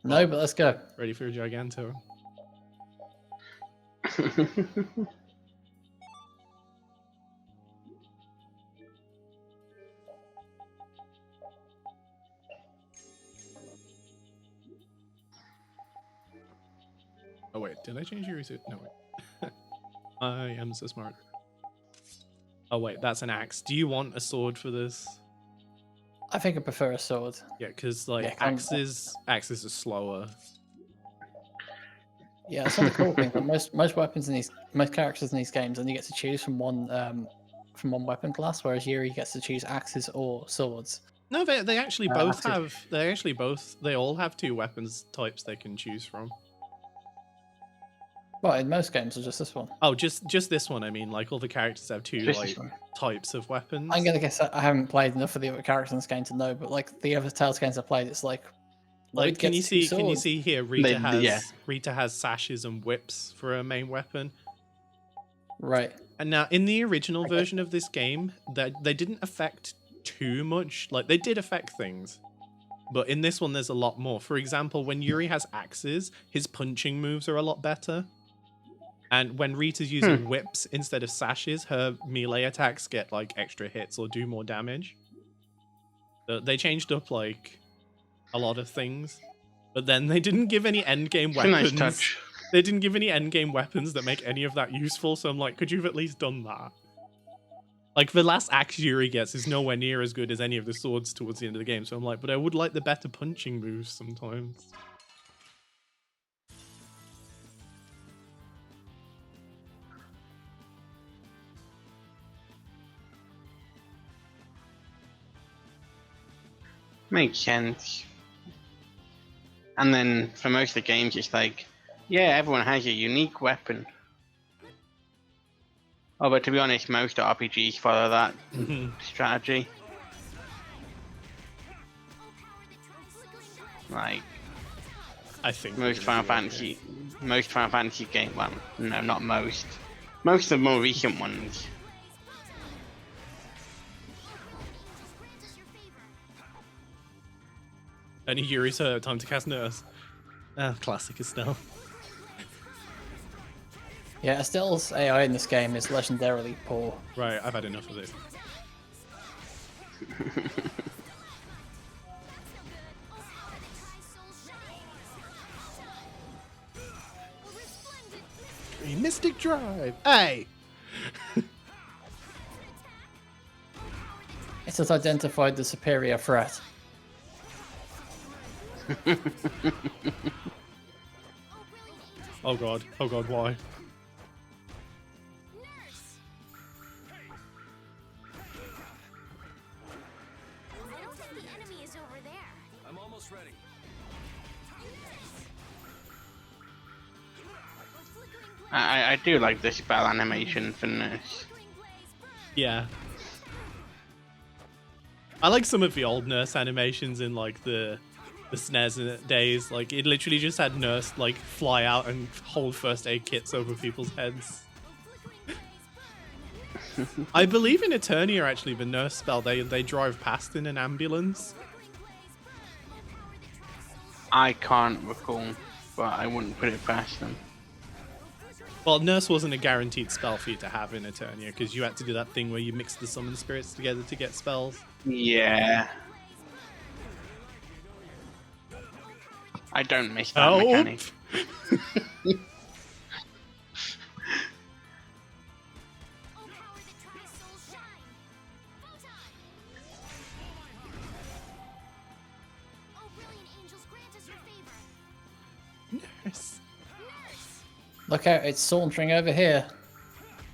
No, but let's go. Ready for a Giganto? Oh wait, did I change your reset? No wait. I am so smart. Oh wait, that's an axe. Do you want a sword for this? I think I prefer a sword. Yeah, because like Yeah, come- axes are slower. Yeah, that's not the cool thing. But most weapons in most characters in these games only get to choose from one weapon class, whereas Yuri gets to choose axes or swords. No, they actually both axes. have. They all have 2 weapons types they can choose from. Well, in most games, or just this one. Oh, just this one. I mean, like all the characters have 2 Just like this one. types of weapons. I'm gonna guess I haven't played enough of the other characters in this game to know, but like the other Tales games I played, it's like Like, Lloyd can gets you two see? Can you swords. see here? Rita yeah. has sashes and whips for her main weapon. Right. And now, in the original version of this game, that they didn't affect too much. Like they did affect things, but in this one, there's a lot more. For example, when Yuri has axes, his punching moves are a lot better. And when Rita's using whips instead of sashes, her melee attacks get like extra hits or do more damage. So they changed up like a lot of things, but then they didn't give any endgame It's a weapons. nice touch. They didn't give any endgame weapons that make any of that useful. So I'm like, could you have at least done that? Like the last axe Yuri gets is nowhere near as good as any of the swords towards the end of the game. So I'm like, but I would like the better punching moves sometimes. Makes sense. And then for most of the games, it's like, yeah, everyone has a unique weapon. Oh, but to be honest, most RPGs follow that strategy. Like I think most we're Final gonna do okay. Fantasy game. Well, no, not most. Most of the more recent ones. Only Yuri's time to cast Nurse. Ah, classic Estelle. Yeah, Estelle's AI in this game is legendarily poor. Right, I've had enough of it. Mystic Drive! Hey! It has identified the superior threat. Oh god, why? I don't think the enemy is over there. I'm almost ready. I do like the spell animation for Nurse. Yeah. I like some of the old Nurse animations in like the SNES days. Like it literally just had Nurse like fly out and hold first aid kits over people's heads. I believe in Eternia actually the Nurse spell they drive past in an ambulance. I can't recall, but I wouldn't put it past them. Well, Nurse wasn't a guaranteed spell for you to have in Eternia because you had to do that thing where you mix the summon spirits together to get spells. Yeah. I don't miss that Help! mechanic. Oh, power that tries souls shine. Photon. Oh, brilliant angels, grant us your favor. Yes. Nurse. Look out, it's sauntering over here.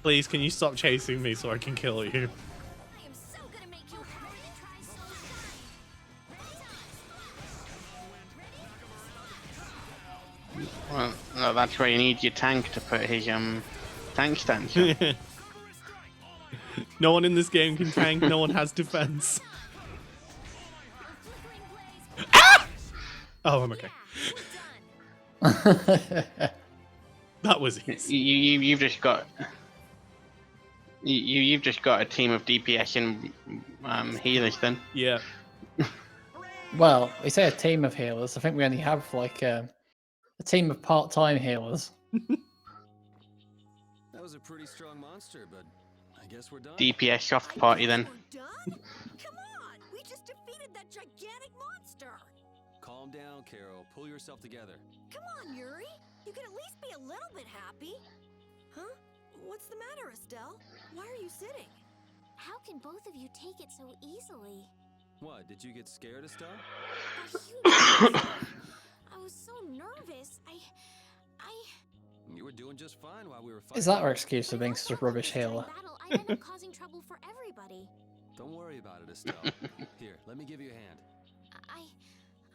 Please, can you stop chasing me so I can kill you? I am so gonna make you power that tries souls shine. Ready, time. Well, no, that's where you need your tank to put his tank stance on. No one in this game can tank. No one has defense. Flickering blaze. Oh, I'm okay. We're done. That was easy. You've just got you've just got a team of DPS and healers then. Yeah. Well, we say a team of healers. I think we only have like a team of part-time healers. That was a pretty strong monster, but I guess we're done. DPS soft party then. We're done? Come on! We just defeated that gigantic monster! Calm down, Carol. Pull yourself together. Come on, Yuri! You can at least be a little bit happy! Huh? What's the matter, Estelle? Why are you sitting? How can both of you take it so easily? What? Did you get scared, Estelle? A huge monster. I was so nervous. I. You were doing just fine while we were fighting. Is that our excuse for When being I such a fought rubbish this during healer? battle, I ended up causing trouble for everybody. Don't worry about it, Estelle. Here, let me give you a hand.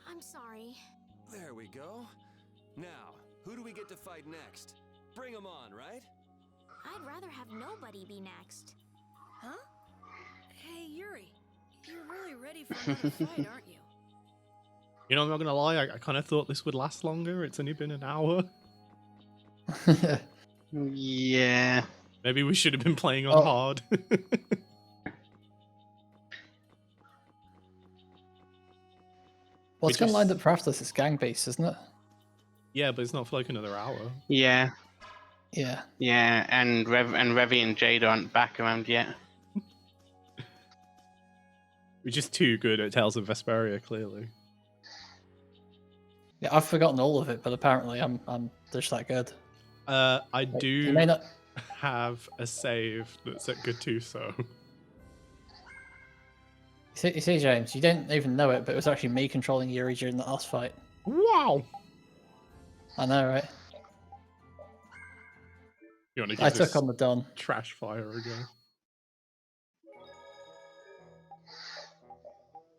I'm sorry. There we go. Now, who do we get to fight next? Bring 'em on, right? I'd rather have nobody be next. Huh? Hey, Yuri. You're really ready for another fight, aren't you? You know, I'm not gonna lie. I kind of thought this would last longer. It's only been an hour. Yeah. Maybe we should have been playing on Oh. hard. What's We going just- lined up for after this? It's Gang Beasts, isn't it? Yeah, but it's not for like another hour. Yeah. Yeah. Yeah. And Revy and Jade aren't back around yet. We're just too good at Tales of Vesperia, clearly. Yeah, I've forgotten all of it, but apparently I'm just that good. I Like, you do may not. have a save that's at Gattuso. You see, James, you didn't even know it, but it was actually me controlling Yuri during the last fight. Wow! I know, right? You want to I give took this on the Don. trash fire again?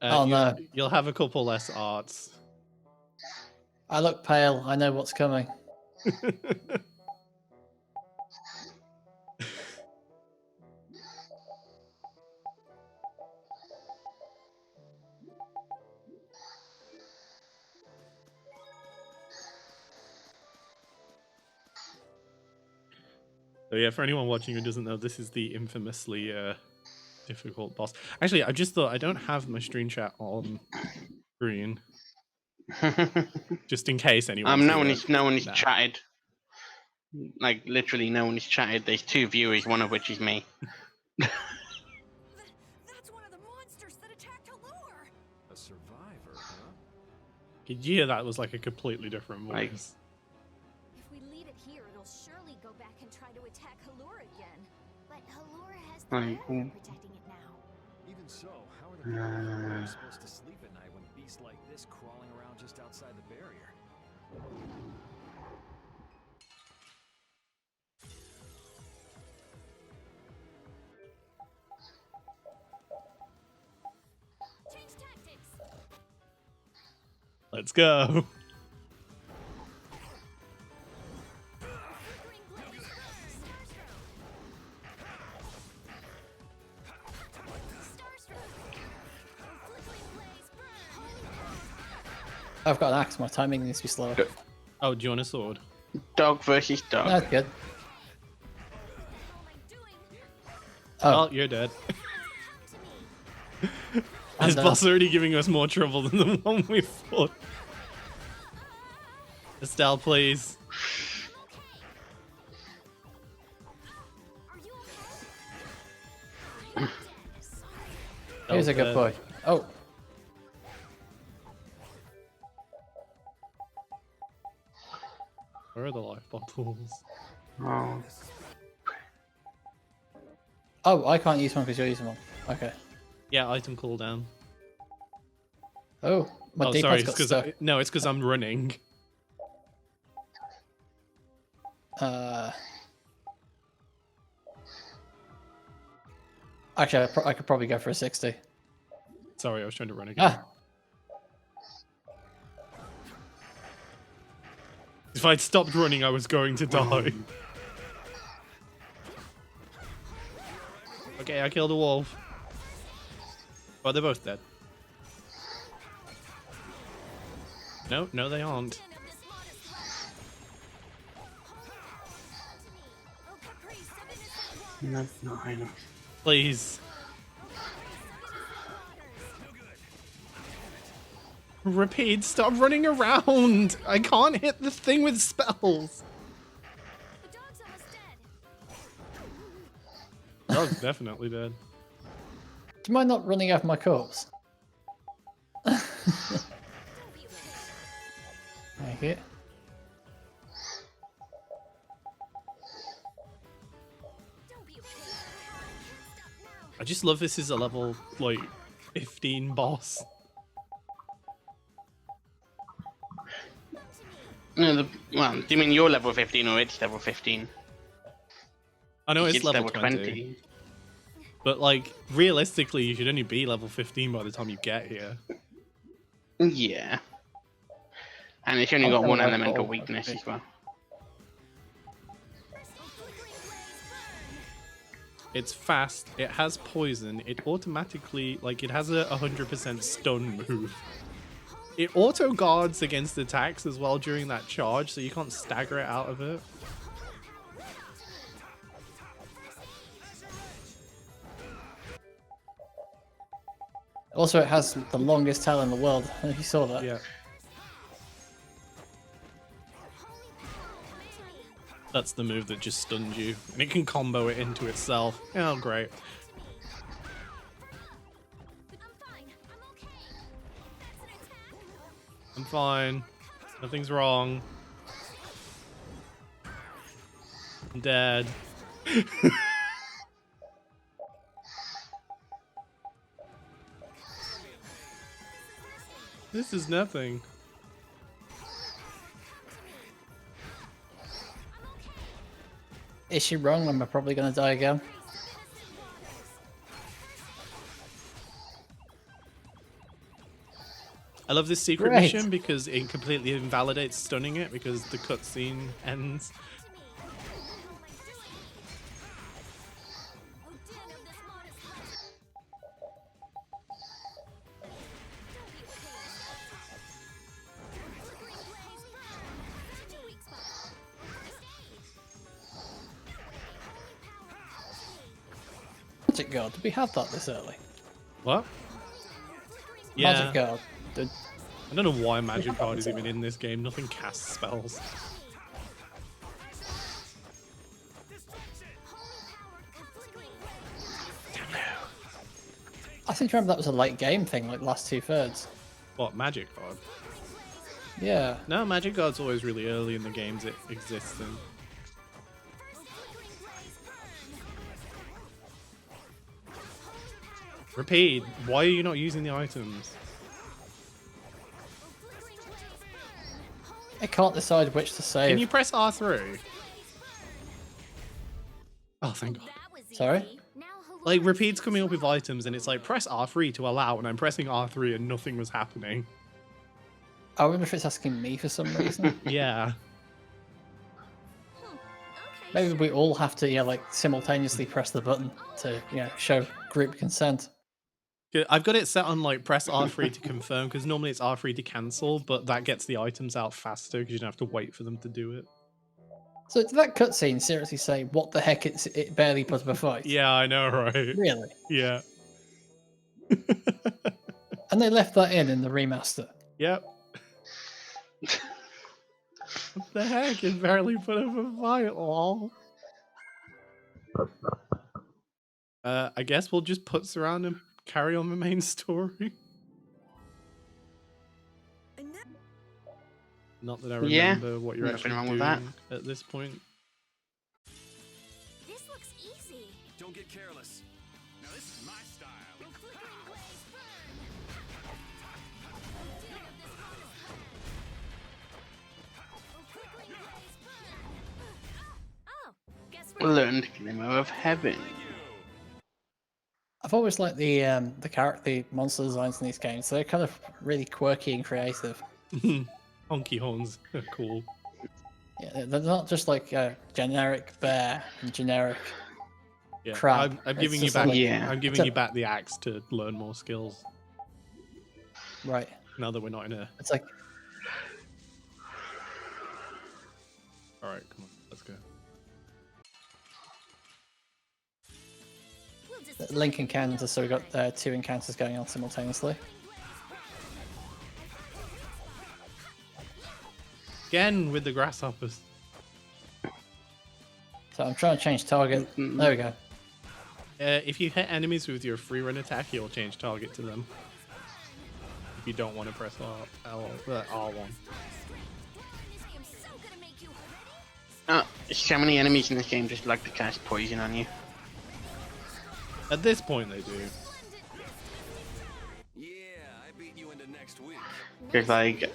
Oh, no. You'll have a couple less arts. I look pale. I know what's coming. So yeah, for anyone watching who doesn't know, this is the infamously difficult boss. Actually, I just thought I don't have my stream chat on screen, just in case anyone. no one is Nah. chatted. Like literally, no one is chatted. There's 2 viewers, one of which is me. That's one of the monsters that attacked Halur! A survivor, huh? Could you hear that was like a completely different Like- voice? If we leave it here, it'll surely go back and try to attack Halur again. But Halura has the Right. barrier protecting it now. Even so, how are the people supposed to sleep at night when beasts like this crawling around just outside the barrier? Change tactics. Let's go. Flickering blaze. Starstroke. Flickering blaze. Holy power. I've got an axe. My timing needs to be slower. Good. Oh, do you want a sword? Dog versus dog. That's good. What am I doing? Oh, Oh, you're dead. Come to me. This I'm boss already giving us more trouble than the one we fought. Estelle, please. Are you okay? Sorry. he's a good boy. Oh, Where are the life bottles? Oh, Oh, I can't use one because you're using one. Okay. Yeah, item cooldown. Oh, my Oh, D-pad's sorry, it's got because stuck. no, it's because I'm running. Actually, I could probably go for a 60. Sorry, I was trying to run again. Ah, If I'd stopped running, I was going to die. Okay, I killed a wolf. Well, they're both dead. No, no, they aren't. no, not high enough. Please. Repeat, stop running around! I can't hit the thing with spells! The dog's almost dead. Dog's definitely dead. do you mind not running over my corpse? Don't be afraid. Thank you. Don't be afraid. Can't stop now. I just love this is a level, like, 15 boss. No, well, do you mean you're level 15 or it's level 15? I know it's level 20, but, like, realistically, you should only be level 15 by the time you get here. Yeah. And it's only I've got got one a life elemental bottle. weakness as well. It's fast, it has poison, it automatically, like, it has a 100% stun move. It auto guards against attacks as well during that charge, so you can't stagger it out of it. Also, it has the longest tail in the world. If you saw that. Yeah. That's the move that just stuns you, and it can combo it into itself. Oh, great. I'm fine. I'm okay. That's an attack. I'm fine. Nothing's wrong. I'm dead. This is nothing. Is she wrong? I'm probably going to die again. I love this secret Great. mission because it completely invalidates stunning it because the cutscene ends. Magic Guard. Did we have that this early? What? Yeah. Magic Guard. Did... I don't know why Magic Card is even in this game. Nothing casts spells. I seem to remember that was a late game thing, like last 2/3. What, Magic Card? Yeah. No, Magic Card's always really early in the games it exists in. Repeat, why are you not using the items? I can't decide which to save. Can you press R3? Oh, thank God. Sorry? Like, Repeat's coming up with items and it's like, press R3 to allow, and I'm pressing R3 and nothing was happening. I wonder if it's asking me for some reason. Yeah. Maybe we all have to, yeah, like simultaneously press the button to, show group consent. I've got it set on like press R3 to confirm because normally it's R3 to cancel, but that gets the items out faster because you don't have to wait for them to do it. So did that cutscene seriously say, what the heck, it barely put up a fight? Yeah, I know, right? Really? Yeah. And they left that in the remaster. Yep. What the heck? It barely put up a fight, lol. I guess we'll just putz around and carry on the main story. Not that I Yeah, remember what you're nothing actually wrong doing with that. at this point. This looks easy. Don't get careless. Now this is my style. Flickering blaze burn. Deal with this bonus burn. Flickering blaze burn. Oh, guess we're Learned Glimmer of Heaven. I've always liked the monster designs in these games. They're kind of really quirky and creative. Honky horns are cool. Yeah, they're not just like a generic bear and generic Yeah, crab. I'm It's giving you just back. like- Yeah. I'm it's giving a- you back the axe to learn more skills. Right. Now that we're not in a. It's like All right, come on, let's go. We'll just link encounters, so we've got 2 encounters going on simultaneously. Again with the grasshoppers. So I'm trying to change target. There we go. If you hit enemies with your free run attack, you'll change target to them. If you don't want to press R1. So many enemies in this game just like to cast poison on you. At this point, they do. Yeah, I beat you into next week. Because like,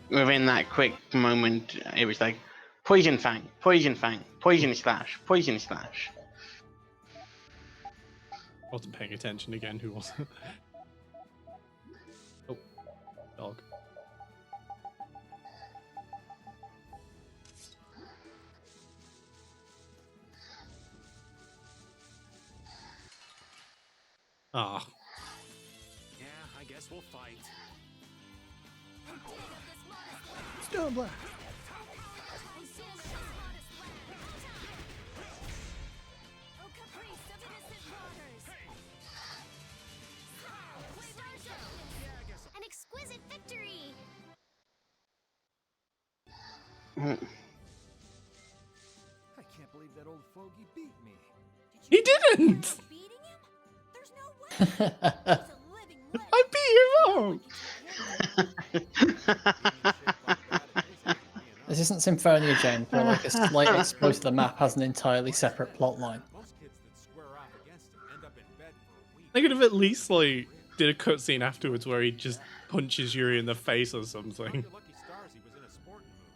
within that quick moment, it was like, poison fang, poison fang, poison slash, poison slash. I wasn't paying attention again. Who was it? Oh, dog. Ah, Yeah, I guess we'll fight. Stone Blast. An exquisite victory! I can't believe that old fogey beat me. He didn't. Beating him? There's no way. He's a living legend. I beat him up. This isn't Symphonia, James, where like a slight exploit of the map has an entirely separate plot line. Most kids that square off against him end up in bed for a week. They could have at least like did a cutscene afterwards where he just punches Yuri in the face or something. Your lucky stars he was in a sporting mood.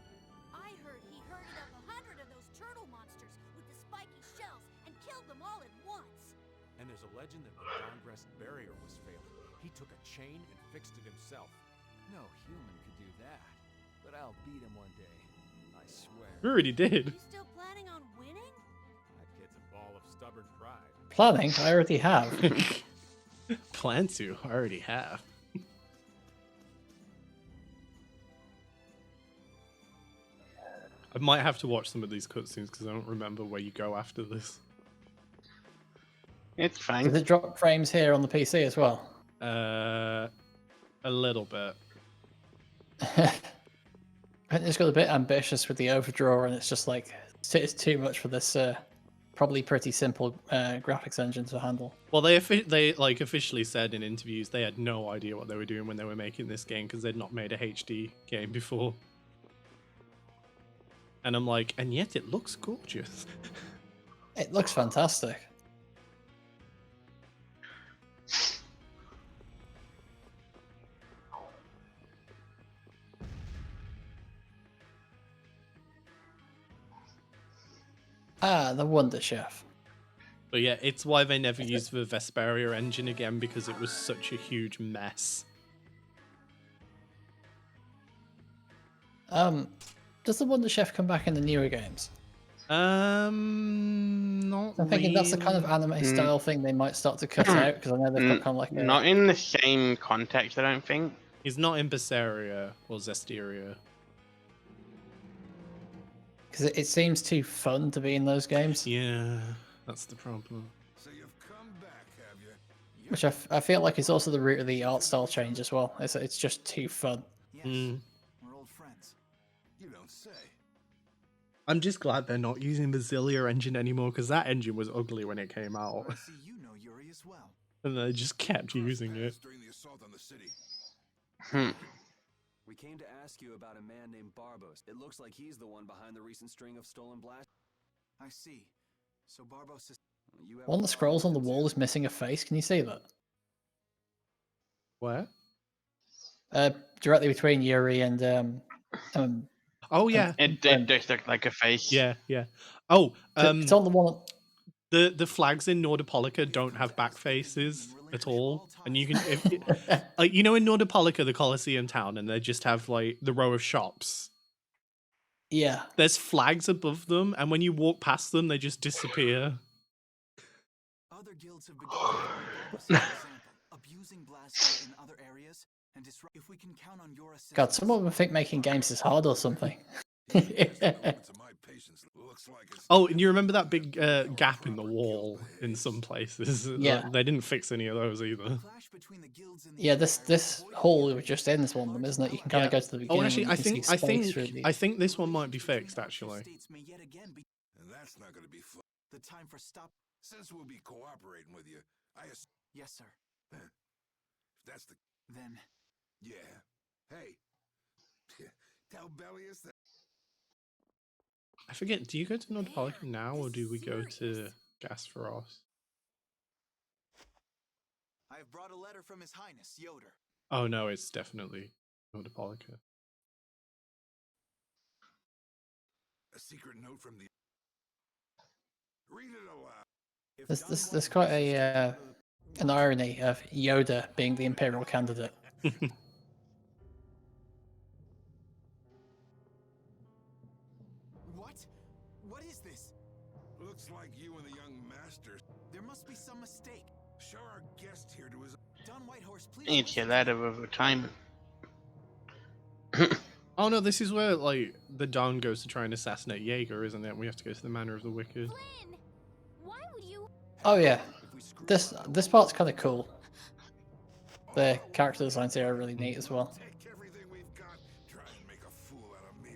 I heard he herded up 100 of those turtle monsters with the spiky shells and killed them all at once. And there's a legend that when Dongrest barrier was failing, he took a chain and fixed it himself. No human could do that. But I'll beat him one day. I swear. We already did. You still planning on winning? That kid's a ball of stubborn pride. Planning? I already have. Plan to. I already have. I might have to watch some of these cutscenes because I don't remember where you go after this. It's Does fine. it drop frames here on the PC as well? A little bit. I think it's got a bit ambitious with the overdraw, and it's just like it's too much for this probably pretty simple graphics engine to handle. Well, they like officially said in interviews they had no idea what they were doing when they were making this game because they'd not made a HD game before. And I'm like, and yet it looks gorgeous. It looks fantastic. Ah, the Wonder Chef. But yeah, it's why they never used the Vesperia engine again because it was such a huge mess. Does the Wonder Chef come back in the newer games? Not I'm thinking that's the kind of really. anime style thing they might start to cut out because I know they've got kind of like a, Not in the same context, I don't think. He's not in Berseria or Zestiria. because it seems too fun to be in those games, Yeah, that's the problem. So you've come back, have you? which I feel like is also the root of the art style change as well. It's just too fun. Yes, Mm. we're old friends. You don't say. I'm just glad they're not using the Zillia engine anymore because that engine was ugly when it came out. I see you know Yuri as well. And they just kept using it. During the assault on the city. Hmm. We came to ask you about a man named Barbos. It looks like he's the one behind the recent string of stolen blast. I see. So Barbos is... You have One of a the scrolls on problem the with him, wall too. is missing a face. Can you see that? Where? Directly between Yuri and Oh yeah, It does look like a face. yeah, yeah. Oh, it's on the one. the flags in Nordopolica don't have back faces at all, and you can like you know in Nordopolica the Colosseum town, and they just have like the row of shops. Yeah. There's flags above them, and when you walk past them, they just disappear. Other guilds have begun to follow Barbos' example, abusing Blast in other areas and disrupt. If we can count on your assistance... God, some of them think making games is hard or something. Oh, and you remember that big gap in the wall in some places? Yeah. They didn't fix any of those either. Clash between the guilds and the Yeah, this hall we were just in is one of them, isn't it? You can kind Yeah. of go to the beginning. Oh, actually, and I you can think see space through the... I think this one might be fixed. Actually, And that's not gonna be fun. The time for stop... Since we'll be cooperating with you, Yes, sir. if that's the... Then... Yeah. Hey. Tell Bellius that... I forget. Do you go to Nordopolica now, or do we go to Gasferos? I have brought a letter from His Highness, Yoder. Oh no, it's definitely Nordopolica. A secret note from the... Read it aloud. There's quite a an irony of Yoda being the Imperial candidate. What? What is this? Looks like you and the young master... There must be some mistake. Show our guest here to his... Don Whitehorse, please... It's your letter of retirement. Oh no, this is where like the Don goes to try and assassinate Jaeger, isn't it? We have to go to the Manor of the Wicked. Flynn! Why would you... Oh yeah, If we screw this part's kind of cool. The character designs here are really neat as well. Take everything we've got. Try and make a fool out of me.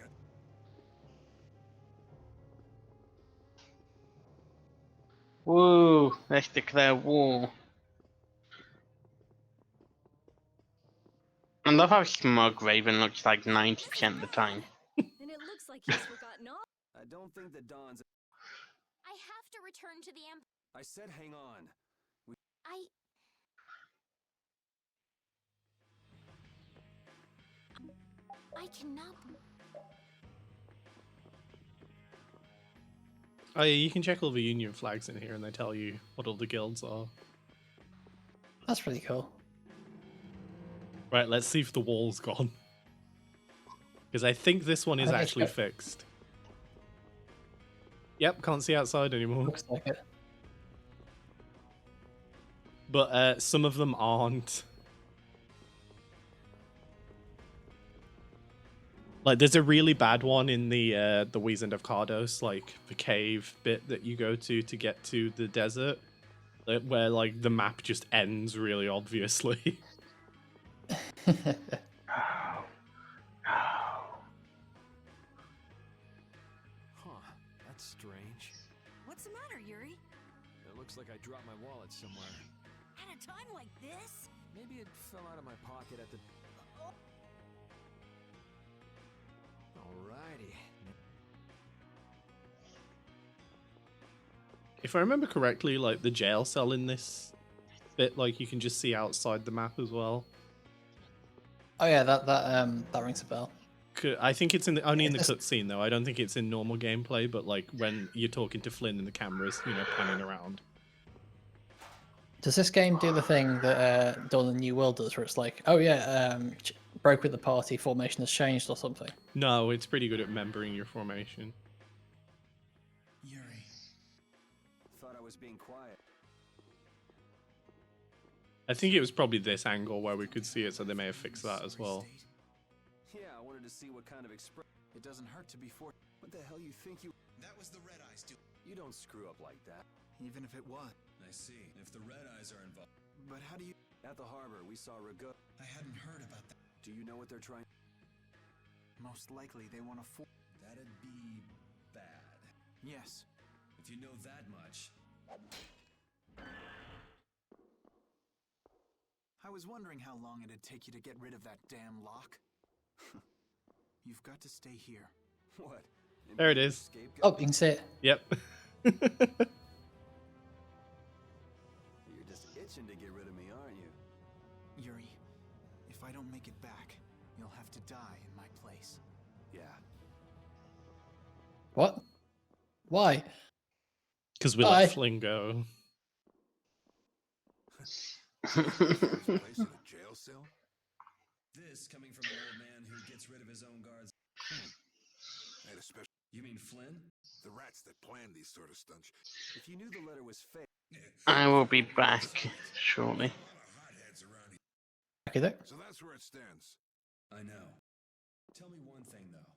Woo! Let's declare war. I love how smug Raven looks like 90% of the time. And it looks like he's forgotten all. I don't think that Don's... I have to return to the I said hang on. I cannot... Oh yeah, you can check all the Union flags in here, and they tell you what all the guilds are. That's pretty cool. Right, let's see if the wall's gone. Because I think this one is I think it's actually good. fixed. Yep, can't see outside anymore. Looks like it. But some of them aren't. Like, there's a really bad one in the Wiesent of Cardos, like the cave bit that you go to get to the desert, where like the map just ends really obviously. Huh, that's strange. What's the matter, Yuri? It looks like I dropped my wallet somewhere. At a time like this? Maybe it fell out of my pocket at the... Alrighty. If I remember correctly, like the jail cell in this bit, like you can just see outside the map as well. Oh yeah, that rings a bell. I think it's only in the Yes. cutscene though. I don't think it's in normal gameplay, but like when you're talking to Flynn and the camera's, you know, panning around. Does this game do the thing that Dawn of the New World does, where it's like, oh yeah, broke with the party, formation has changed or something? No, it's pretty good at remembering your formation. Yuri. Thought I was being quiet. I think it was probably this angle where we could see it, so they may have fixed that as well. Yeah, I wanted to see what kind of express... It doesn't hurt to be for... What the hell you think you... That was the Red Eyes, dude. You don't screw up like that. Even if it was. I see. If the Red Eyes are involved... But how do you... At the harbor, we saw Rago... I hadn't heard about that. Do you know what they're trying... Most likely they want to That'd be bad. Yes. If you know that much... I was wondering how long it'd take you to get rid of that damn lock. You've got to stay here. What? There it is. Oh, you can see it. Yep. You're just itching to get rid of me, aren't you? Yuri, if I don't make it back, you'll have to die in my place. Yeah. What? Why? Because we Bye. let Flynn go. Place in a jail cell? This coming from an old man who gets rid of his own guards. I had a special. You mean Flynn? The rats that plan these sort of stunts. If you knew the letter was fake. I will be back shortly. Okay, there. So that's where it stands. I know. Tell me one thing though.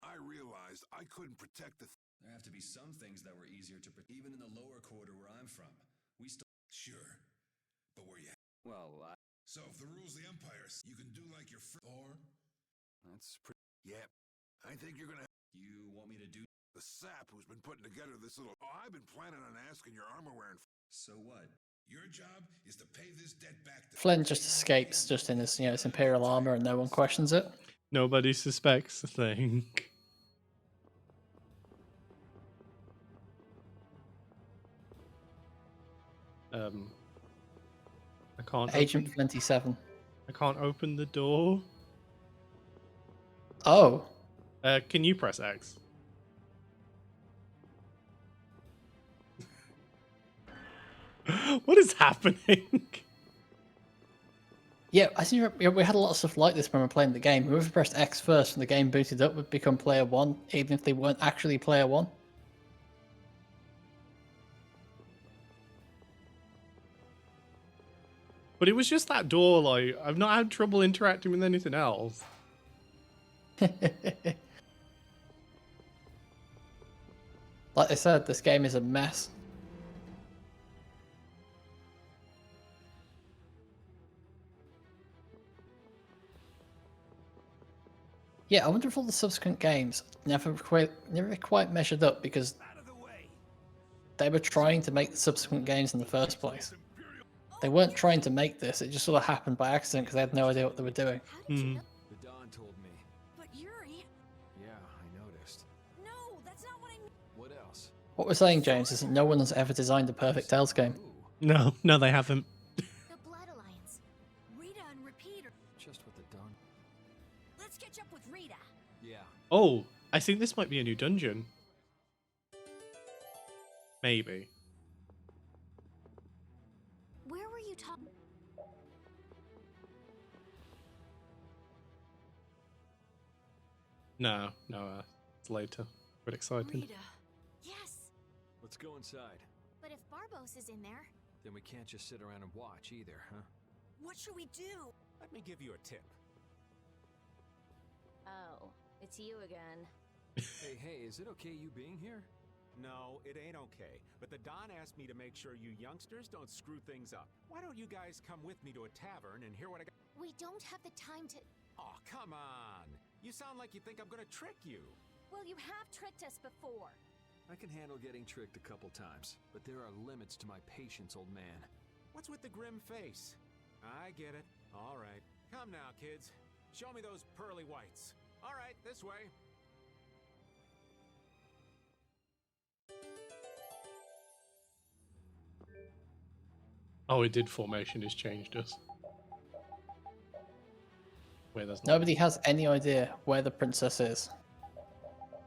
I realized I couldn't protect the. There have to be some things that were easier to protect. Even in the lower quarter where I'm from, we still. Sure, but where you? Well, So if the rules the Empire, you can do like your or. that's pretty. Yep. I think you're gonna. You want me to do? The sap who's been putting together this little. Oh, I've been planning on asking your armor wearing. So what? Your job is to pay this debt back to. Flynn just escapes just in his, his Imperial armor and no one questions it. Nobody suspects a thing. I can't. Agent 27. I can't open the door. Oh. Can you press X? What is happening? Yeah, I think we had a lot of stuff like this when we were playing the game. Whoever pressed X first when the game booted up would become player 1, even if they weren't actually player 1. But it was just that door, like, I've not had trouble interacting with anything else. Like I said, this game is a mess. Yeah, I wonder if all the subsequent games never quite measured up because they were trying to make the subsequent games in the first place. They weren't trying to make this, it just sort of happened by accident because they had no idea what they were doing. How did you know? The Don told me. But Yuri, Yeah, I noticed. no, that's not what I mean. What else? What we're saying, James, is that no one has ever designed a perfect Tales game. No, no, they haven't. The Blood Alliance. Rita and Repeater. Just what the Don. Let's catch up with Rita. Yeah. Oh, I think this might be a new dungeon. Maybe. Where were you talking? No, it's later. But excited. Rita. Yes, Let's go inside. but if Barbos is in there, Then we can't just sit around and watch either, huh? What should we do? Let me give you a tip. oh, it's you again. Hey, is it okay you being here? No, it ain't okay. But the Don asked me to make sure you youngsters don't screw things up. Why don't you guys come with me to a tavern and hear what I got? We don't have the time to. Oh, come on. You sound like you think I'm gonna trick you. Well, you have tricked us before. I can handle getting tricked a couple times, but there are limits to my patience, old man. What's with the grim face? I get it. All right. Come now, kids. Show me those pearly whites. All right, this way. Oh, it did. Formation has changed us. Wait, that's not. Nobody has any idea where the princess is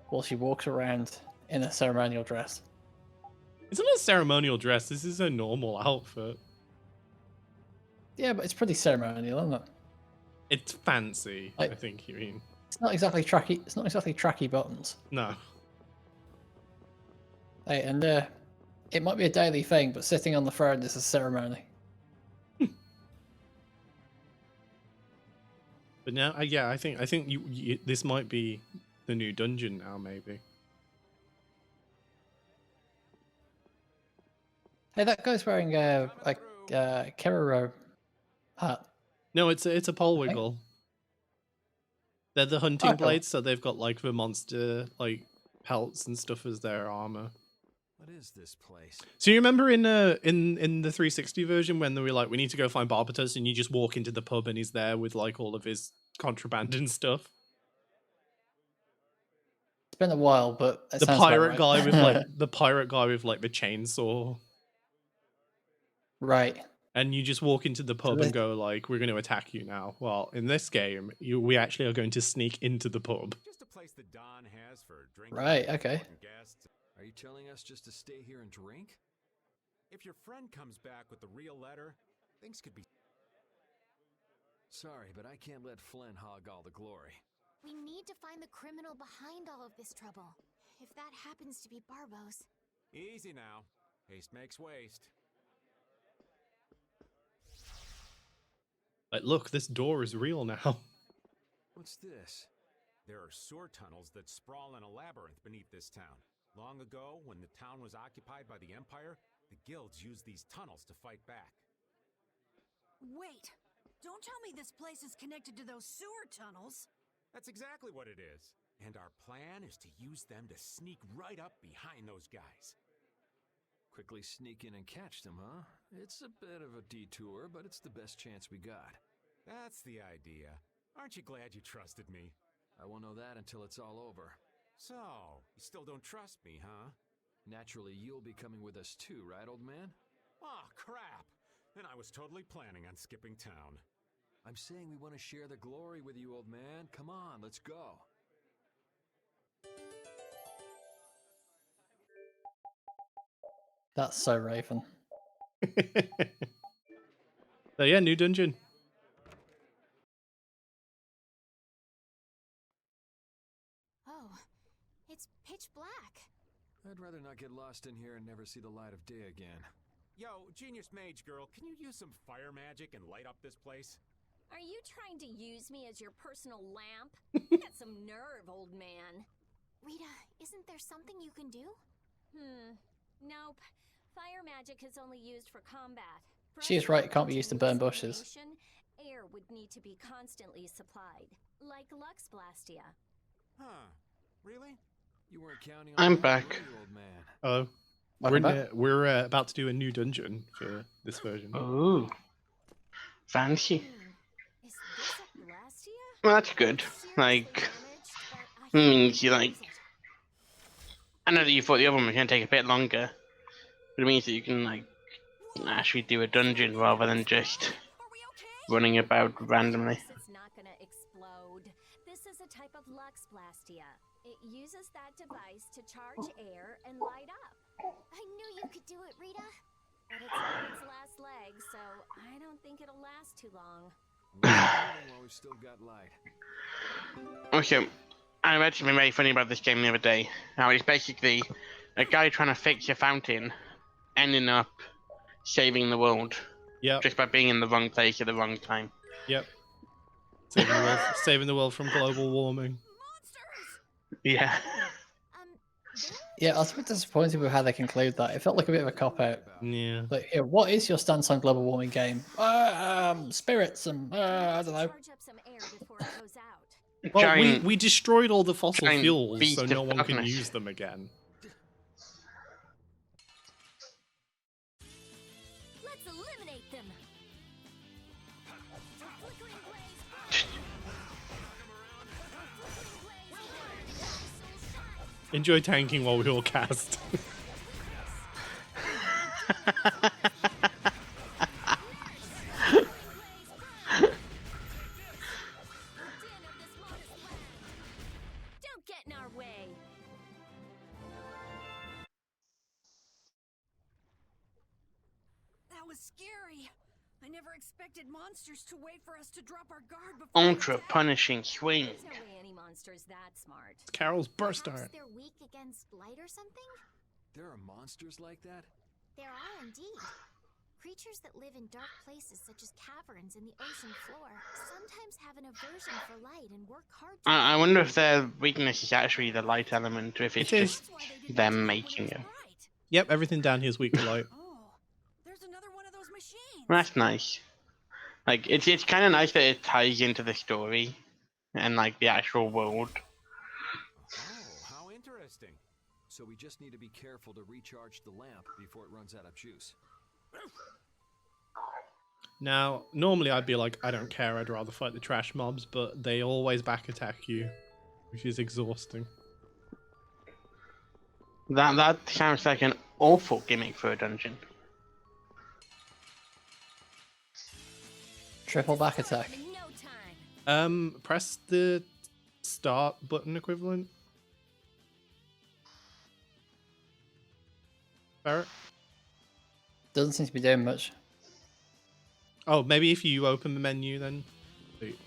while she walks around in a ceremonial dress. It's not a ceremonial dress. This is a normal outfit. Yeah, but it's pretty ceremonial, isn't it? It's fancy. Like- I think you mean. It's not exactly tracky. It's not exactly tracky buttons. No. Hey, and it might be a daily thing, but sitting on the throne is a ceremony. But now, yeah, I think you this might be the new dungeon now, maybe. Hey, that guy's wearing a Keroro hat. No, it's a pole wiggle. They're the hunting Oh, cool. blades, so they've got like the monster like pelts and stuff as their armor. What is this place? So you remember in the 360 version when they were like, we need to go find Barbatos, and you just walk into the pub and he's there with like all of his contraband and stuff. It's been a while, but it The sounds about pirate right. guy with like the pirate guy with like the chainsaw. Right. And you just walk into the pub they- and go like, "We're going to attack you now." Well, in this game, we actually are going to sneak into the pub. Just a place the Don has for drinking. Right, okay. important guests. Are you telling us just to stay here and drink? If your friend comes back with the real letter, things could be. Sorry, but I can't let Flynn hog all the glory. We need to find the criminal behind all of this trouble. If that happens to be Barbos. Easy now. Haste makes waste. Like, look, this door is real now. What's this? There are sewer tunnels that sprawl in a labyrinth beneath this town. Long ago, when the town was occupied by the Empire, the guilds used these tunnels to fight back. Wait, don't tell me this place is connected to those sewer tunnels. That's exactly what it is. And our plan is to use them to sneak right up behind those guys. Quickly sneak in and catch them, huh? It's a bit of a detour, but it's the best chance we got. That's the idea. Aren't you glad you trusted me? I won't know that until it's all over. So, you still don't trust me, huh? Naturally, you'll be coming with us too, right, old man? Aw, crap! And I was totally planning on skipping town. I'm saying we want to share the glory with you, old man. Come on, let's go. That's so Raven. So yeah, new dungeon. Oh, it's pitch black. I'd rather not get lost in here and never see the light of day again. Yo, Genius Mage Girl, can you use some fire magic and light up this place? Are you trying to use me as your personal lamp? You got some nerve, old man. Rita, isn't there something you can do? Nope. Fire magic is only used for combat. For She is us right, it can't be to used to use burn bushes. illumination, air would need to be constantly supplied, like Lux Blastia. Huh. Really? You weren't counting I'm on that, back. were you, old man? Hello. Welcome back. We're about to do a new dungeon for this version. Ooh. Fancy. Is this a Blastia? Well, that's good. Seriously Like, damaged, but I means think you it like. use it. I know that you thought the other one was going to take a bit longer, but it means that you can like actually do a dungeon rather than just Are we okay? running about randomly. It's not gonna explode. This is a type of Lux Blastia. It uses that device to charge air and light up. I knew you could do it, Rita. But it's on its last leg, so I don't think it'll last too long. While we've still got light. Okay, I read something very funny about this game the other day. How it's basically a guy trying to fix a fountain, ending up saving the world Yep. just by being in the wrong place at the wrong time. Yep. Saving the world from global warming. Monsters! Yeah. Yeah, I was a bit disappointed with how they conclude that. It felt like a bit of a cop out. Yeah. Like, yeah, what is your stance on global warming game? Spirits and I don't know. Charge up some air before it goes out. Well, Giant- we destroyed all the fossil giant fuels, beast so of no one can darkness. use them again. Let's eliminate them. Enjoy tanking while we all cast. Don't get in our way. That was scary. I never expected monsters to wait for us to drop our guard before they Ultra attack. punishing swing. There's no way any monster's that smart. Carol's burst Perhaps art. they're weak against light or something? There are monsters like that? There are indeed. Creatures that live in dark places such as caverns in the ocean floor sometimes have an aversion for light and work hard to I wonder if their weakness is actually the light element, or if it's It is. just That's why they didn't them attack when making was it. bright. Yep, everything down here is weak to light. Oh, there's another one of those machines. That's nice. Like it's kind of nice that it ties into the story and like the actual world. Oh, how interesting. So we just need to be careful to recharge the lamp before it runs out of juice. Now, normally I'd be like, I don't care, I'd rather fight the trash mobs, but they always back attack you, which is exhausting. That sounds like an awful gimmick for a dungeon. Triple back attack. Press the start button equivalent. Barrett? Doesn't seem to be doing much. Oh, maybe if you open the menu then. Wait.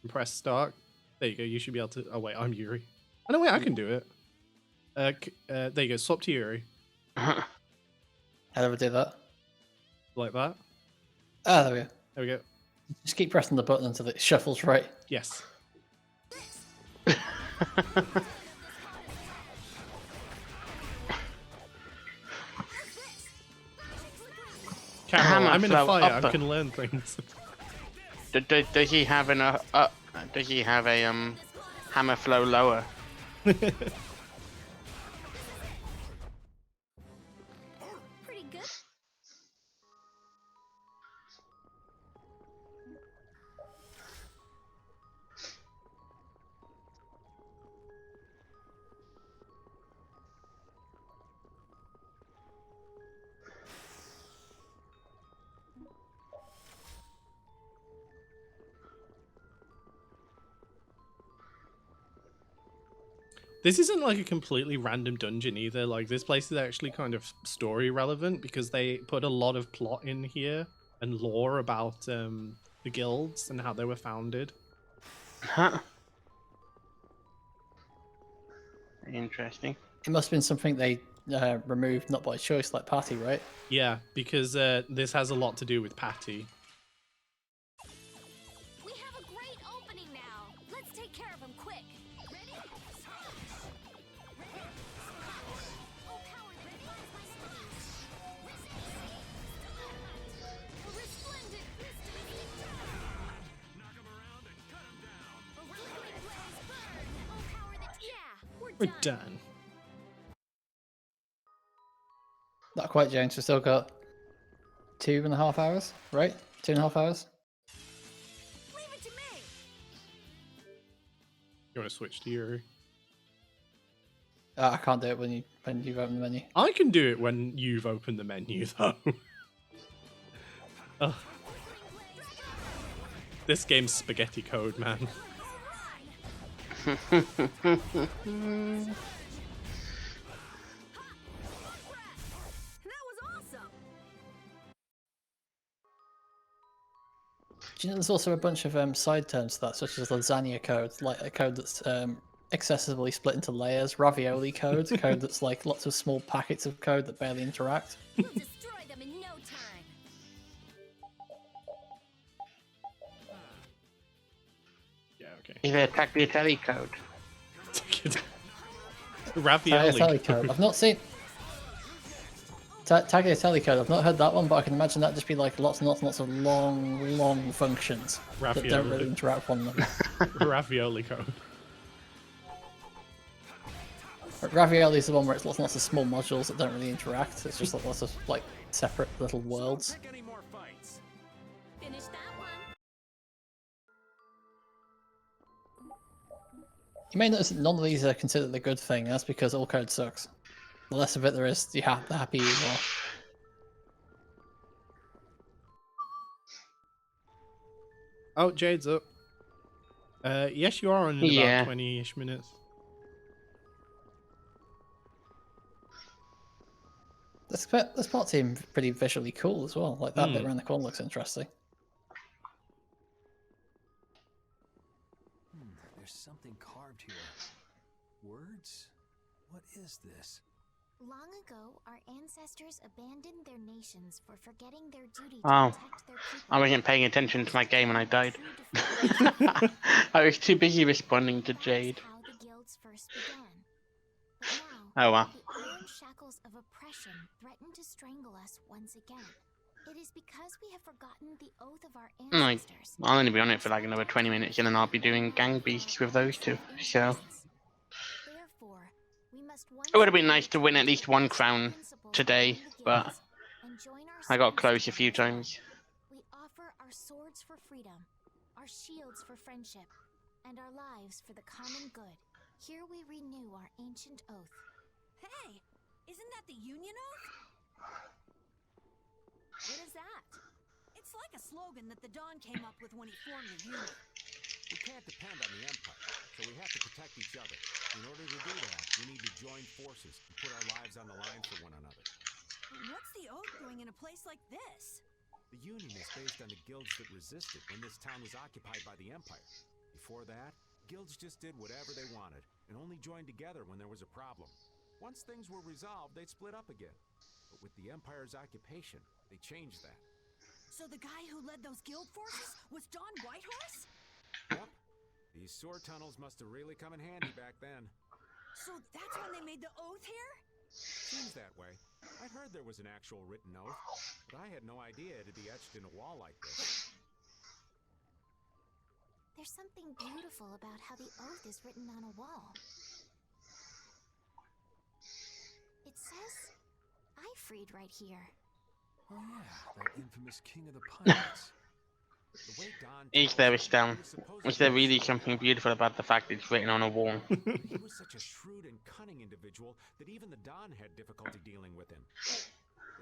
Press start. There you go, you should be able to... Oh wait, I'm Yuri. Oh no, wait, I can do it. There you go, swap to Yuri. How do I do that? Like that. Ah, there we go. There we go. Just keep pressing the button until it shuffles right. Yes. Carol, I'm in a fire. I can learn things. Does he have an does he have a hammer flow lower? Pretty good. This isn't like a completely random dungeon either. Like, this place is actually kind of story relevant because they put a lot of plot in here and lore about the guilds and how they were founded. Huh. Interesting. It must have been something they removed not by choice, like Patty, right? Yeah, because this has a lot to do with Patty. We have a great opening now. Let's take care of him quick. Ready? Oh, power that flies my speed. A resplendent mystic Knock him around and cut him down. a flickering blaze burn. Oh, power that We're done. Not quite, James. We've still got 2.5 hours, right? 2.5 hours. Leave it to me. You want to switch to Yuri? I can't do it when you've opened the menu. I can do it when you've opened the menu, though. Ugh. This game's spaghetti code, man. That was awesome. Do you know there's also a bunch of side terms to that, such as lasagna code, like a code that's excessively split into layers, ravioli code, code that's like lots of small packets of code that barely interact. We'll destroy them in no time. Yeah, okay. Is there tagliatelle code? Ravioli Tagliatelle code. I've not seen Tagliatelle code. I've not heard that one, but I can imagine that just be like lots and lots of long functions that don't really interact with one another. Ravioli code. Ravioli is the one where it's lots and lots of small modules that don't really interact. It's just like lots of like separate little worlds. Pick any more fights. Finish that one. You may notice that none of these are considered the good thing. That's because all code sucks. The less of it there is, the happier you are. Oh, Jade's up. Yes, you are on in about 20-ish minutes. This part seemed pretty visually cool as well. Like that bit around the corner looks interesting. There's something carved here. Words? What is this? Long ago, our ancestors abandoned their nations for forgetting their duty to Oh, protect their people. I wasn't paying attention to my game when I died. I was too busy responding to Jade. How the guilds first began. But now, Oh well. the iron shackles of oppression threaten to strangle us once again. It is because we have forgotten the oath of our ancestors. I'll only be on it for like another 20 minutes and then I'll be doing gang beasts with those two. So Therefore, we must once it would have been nice to win at least one crown today, but I got close a few times. We Our swords for freedom, our shields for friendship, and our lives for the common good. Here we renew our ancient oath. Hey, isn't that the Union Oath? What is that? It's like a slogan that the Don came up with when he formed the Union. We can't depend on the Empire, so we have to protect each other. In order to do that, we need to join forces and put our lives on the line for one another. What's the Oath doing in a place like this? The Union is based on the guilds that resisted when this town was occupied by the Empire. Before that, guilds just did whatever they wanted and only joined together when there was a problem. Once things were resolved, they'd split up again. But with the Empire's occupation, they changed that. So the guy who led those guild forces was Don Whitehorse? Yep. These sword tunnels must have really come in handy back then. So that's when they made the Oath here? Seems that way. I'd heard there was an actual written oath, but I had no idea it'd be etched in a wall like this. There's something beautiful about how the oath is written on a wall. It says, "I freed" right here. Oh yeah, that infamous king of the pirates. The way Don Is tells there, it, Estelle? he was supposedly Is there really a something beautiful about the fact it's written on a wall? He was such a shrewd and cunning individual that even the Don had difficulty dealing with him.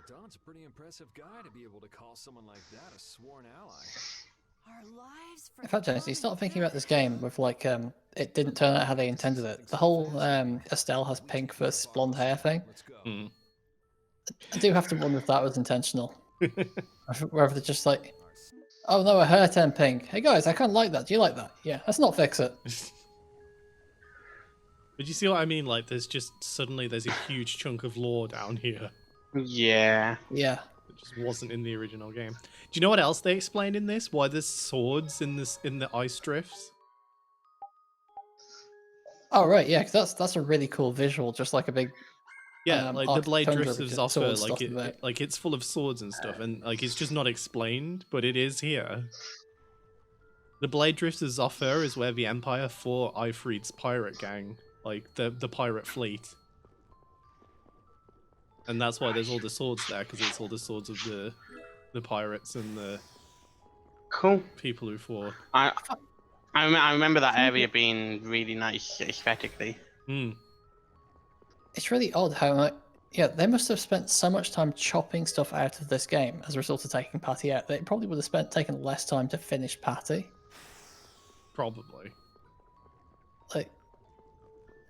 The Don's a pretty impressive guy to be able to call someone like that a sworn ally. Our lives for In fact, James, you common start thinking good. about this game with like it didn't turn out how they intended it. The whole Estelle has pink versus blonde hair thing. Let's go. Mm. I do have to wonder if that was intentional. Whether they're just like, oh no, her hair turned pink. Hey guys, I kind of like that. Do you like that? Yeah, let's not fix it. But you see what I mean? Like, there's a huge chunk of lore down here Yeah. Yeah. that just wasn't in the original game. Do you know what else they explained in this? Why there's swords in the ice drifts? Oh right, yeah, 'cause that's a really cool visual, just like a big Yeah, like the Arctic blade tundra drifts with of just Zoffa, swords like dotted about. like it's full of swords and stuff, and like it's just not explained, but it is here. The blade drifts of Zoffa is where the Empire fought Ifrit's pirate gang, like the pirate fleet, and that's why there's all the swords there, because it's all the swords of the pirates and the Cool. people who fought. I remember that area being really nice aesthetically. Hmm. It's really odd how like, yeah, they must have spent so much time chopping stuff out of this game as a result of taking Patty out. They probably would have taken less time to finish Patty. Probably. Like,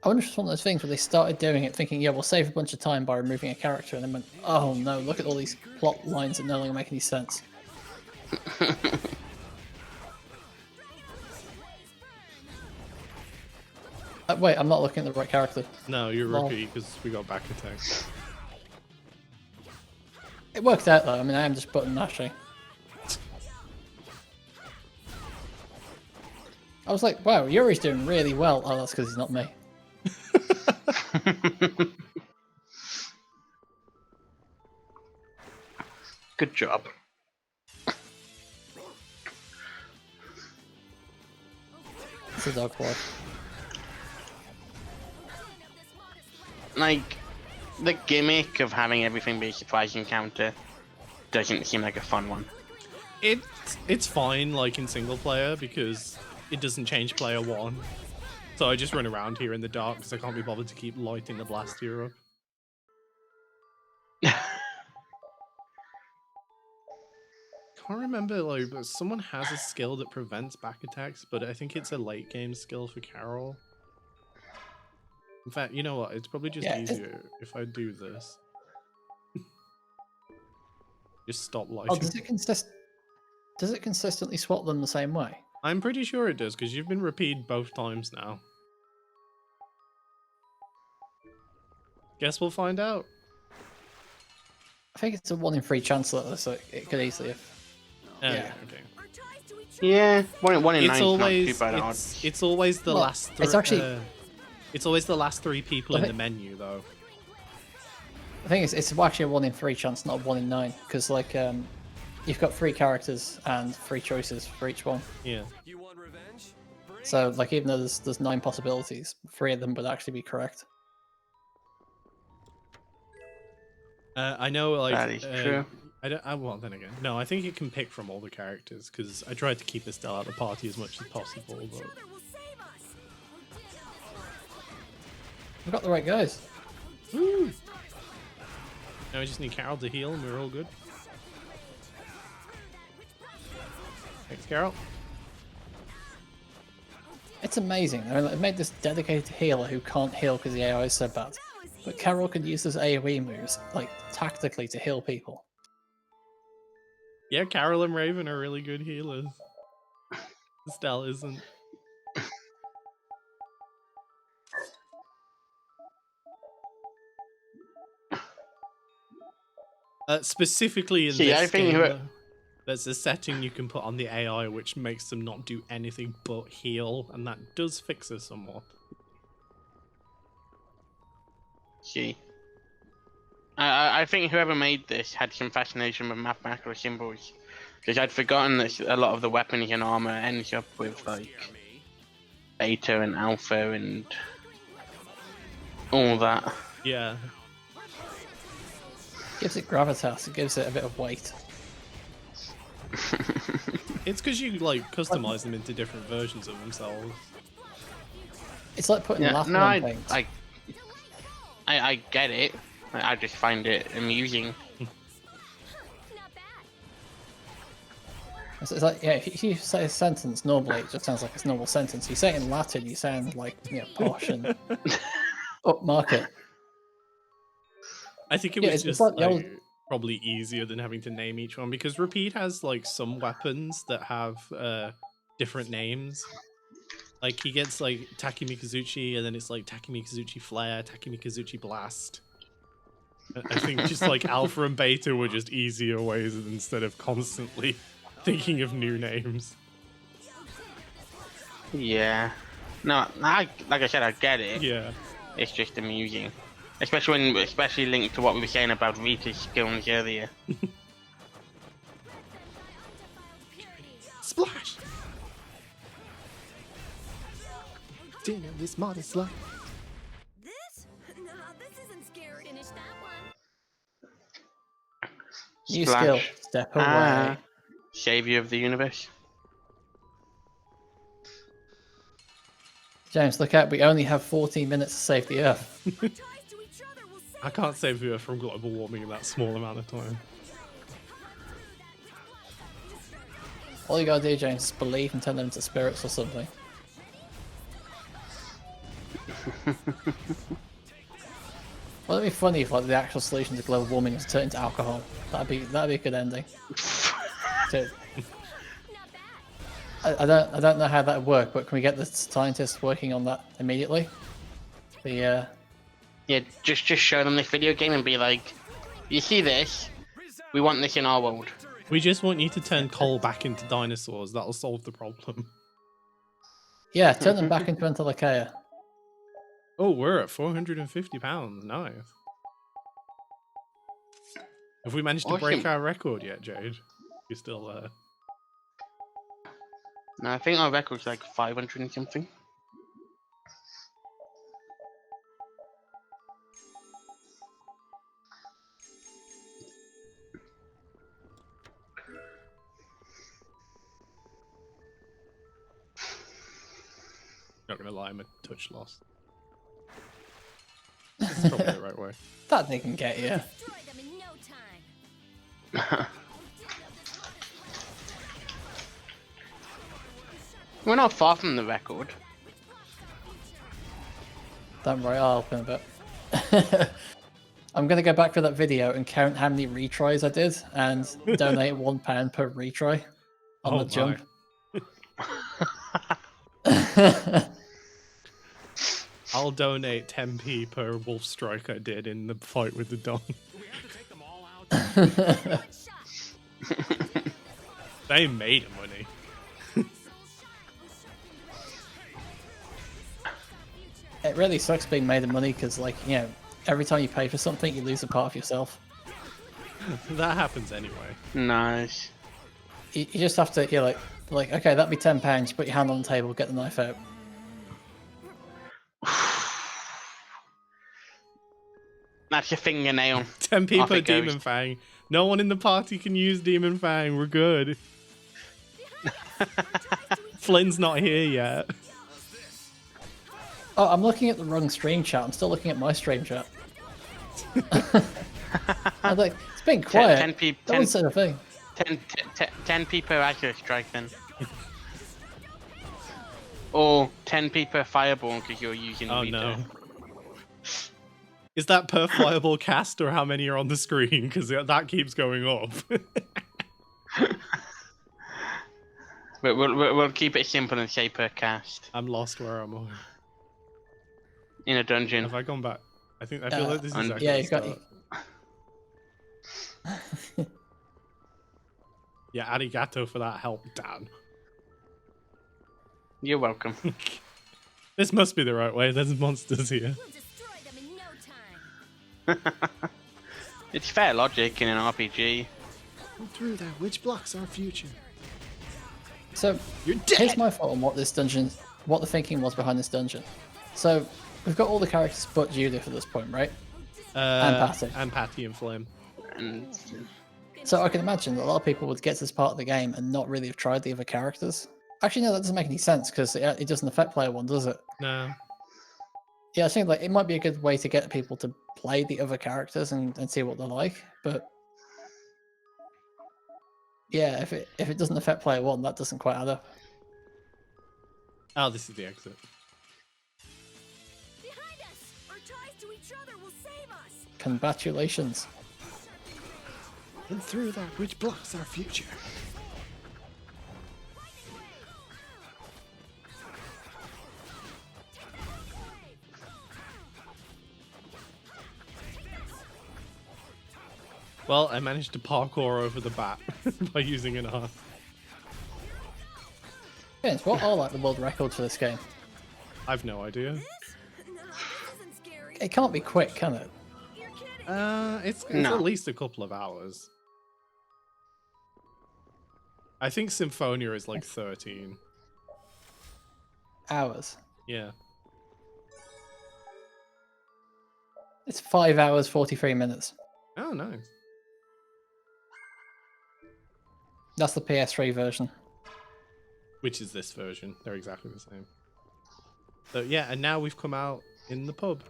I wonder if it's one of those things where they started doing it thinking, yeah, we'll save a bunch of time by removing a character, and then went, oh no, look at all these plot lines that no longer make any sense. Wait, I'm not looking at the right character. No, you're Lol. rookie because we got back attack. It worked out though. I mean, I am just button mashing. I was like, wow, Yuri's doing really well. Oh, that's because he's not me. Good job. It's a dog boy. Like, the gimmick of having everything be a surprise encounter doesn't seem like a fun one. It's fine, like in single player, because it doesn't change player one. So I just run around here in the dark because I can't be bothered to keep lighting the blast here up. Can't remember, like, but someone has a skill that prevents back attacks, but I think it's a late game skill for Carol. In fact, you know what? It's probably just easier if I do this. Just stop lighting. Oh, does it consistently swap them the same way? I'm pretty sure it does, because you've been repeated both times now. Guess we'll find out. I think it's a 1 in 3 chance though, so it could easily have. Yeah. Okay. Yeah, one in It's 9's always not too bad odds. it's always the Well, last. it's actually- It's always the last 3 people I in the think- menu, though. I think it's actually a 1 in 3 chance, not a 1 in 9, because like you've got 3 characters and 3 choices for each one. Yeah. You want revenge? Bring So like even though there's 9 possibilities, 3 of them would actually be correct. I know, like, That is true. I don't. Well, then again, no. I think you can pick from all the characters because I tried to keep Estelle out of the party as much as possible. But We got the right guys. woo! Now we just need Carol to heal, and we're all good. Thanks, Carol. It's amazing. I mean, they made this dedicated healer who can't heal because the AI is so bad. But Carol can use his AoE moves, like, tactically to heal people. Yeah, Carol and Raven are really good healers. Estelle isn't. Specifically in See, this I think game, who- though, there's a setting you can put on the AI which makes them not do anything but heal, and that does fix it somewhat. See. I think whoever made this had some fascination with mathematical symbols. Because I'd forgotten that a lot of the weapons and armor ends up with, like, beta and alpha and all that. Yeah. Gives it gravitas, it gives it a bit of weight. It's because you, like, customize them into different versions of themselves. It's like putting Yeah, Latin no, on things. I get it. I just find it amusing. It's like, yeah, if you say a sentence normally, it just sounds like it's a normal sentence. You say it in Latin, you sound like, you know, posh and upmarket. I think it Yeah, was it's just like the like, old- probably easier than having to name each one because Repeat has like some weapons that have different names. Like he gets like Taki Mikazuchi, and then it's like Taki Mikazuchi Flare, Taki Mikazuchi Blast. I think just like Alpha and Beta were just easier ways instead of constantly thinking of new names. Yeah. No, like I said, I get it. Yeah. It's just amusing. Especially linked to what we were saying about Rita's skills earlier. Splash! Dinner this modest life. This? Nah, this isn't scary. Finish that one. New skill, step away. Savior of the universe. James, look out, we only have 14 minutes to save the Earth. I can't save the Earth from global warming in that small amount of time. All you gotta do, James, is believe and turn them into spirits or something. Well, it'd be funny if like the actual solution to global warming was turned into alcohol. That'd be a good ending. I don't know how that would work, but can we get the scientists working on that immediately? Yeah, just show them this video game and be like, you see this? We want this in our world. We just want you to turn coal back into dinosaurs. That'll solve the problem. Yeah, turn them back into Antilochaea. Oh, we're at £450. Nice. Have we managed to break Awesome. our record yet, Jade? You're still there. No, I think our record's like 500 and something. Not gonna lie, I'm a touch lost. That's probably the right way. That they can get you. Destroy them in no time. We're not far from the record. Don't worry, I'll open a bit. I'm gonna go back to that video and count how many retries I did and donate £1 per retry on the jump. I'll donate 10p per wolf strike I did in the fight with the Don. They made money. It really sucks being made of money because, like, you know, every time you pay for something, you lose a part of yourself. That happens anyway. Nice. You just have to, you're like, okay, that'd be £10. You put your hand on the table, get the knife out. That's your fingernail. 10p Off per it goes. demon fang. No one in the party can use Demon Fang. We're good. Flynn's not here yet. Oh, I'm looking at the wrong stream chat. I'm still looking at my stream chat. I'm like, it's been quiet. 10 no one said a thing. 10 people Azure Strike then. Or 10 people Fireball because you're using Oh Rita. no. Is that per fireball cast or how many are on the screen? Because that keeps going up. We'll keep it simple and say per cast. I'm lost. Where am I? In a dungeon. Have I gone back? I feel like this is actually yeah, the you got start. Yeah, arigato for that help, Dan. You're welcome. This must be the right way. There's monsters here. We'll destroy them in no time. It's fair logic in an RPG. Go through that. Which blocks our future? So You're dead. here's my thought on what this dungeon, what the thinking was behind this dungeon. So we've got all the characters but Judith at this point, right? And Patty. And Patty and Flame. And So I can imagine that a lot of people would get to this part of the game and not really have tried the other characters. Actually, no, that doesn't make any sense because it doesn't affect player one, does it? No. Yeah, I think like it might be a good way to get people to play the other characters and see what they're like. But yeah, if it doesn't affect player one, that doesn't quite add up. Oh, this is the exit. Behind us! Our ties to each other will save us! Congratulations. And through that, which blocks our future? Well, I managed to parkour over the bat by using an R. James, what are like the world records for this game? I've no idea. No, this isn't scary. It can't be quick, can it? You're kidding. It's No. at least a couple of hours. I think Symphonia is like 13. Hours. Yeah. It's 5 hours, 43 minutes. Oh, nice. That's the PS3 version. Which is this version. They're exactly the same. So yeah, and now we've come out in the pub.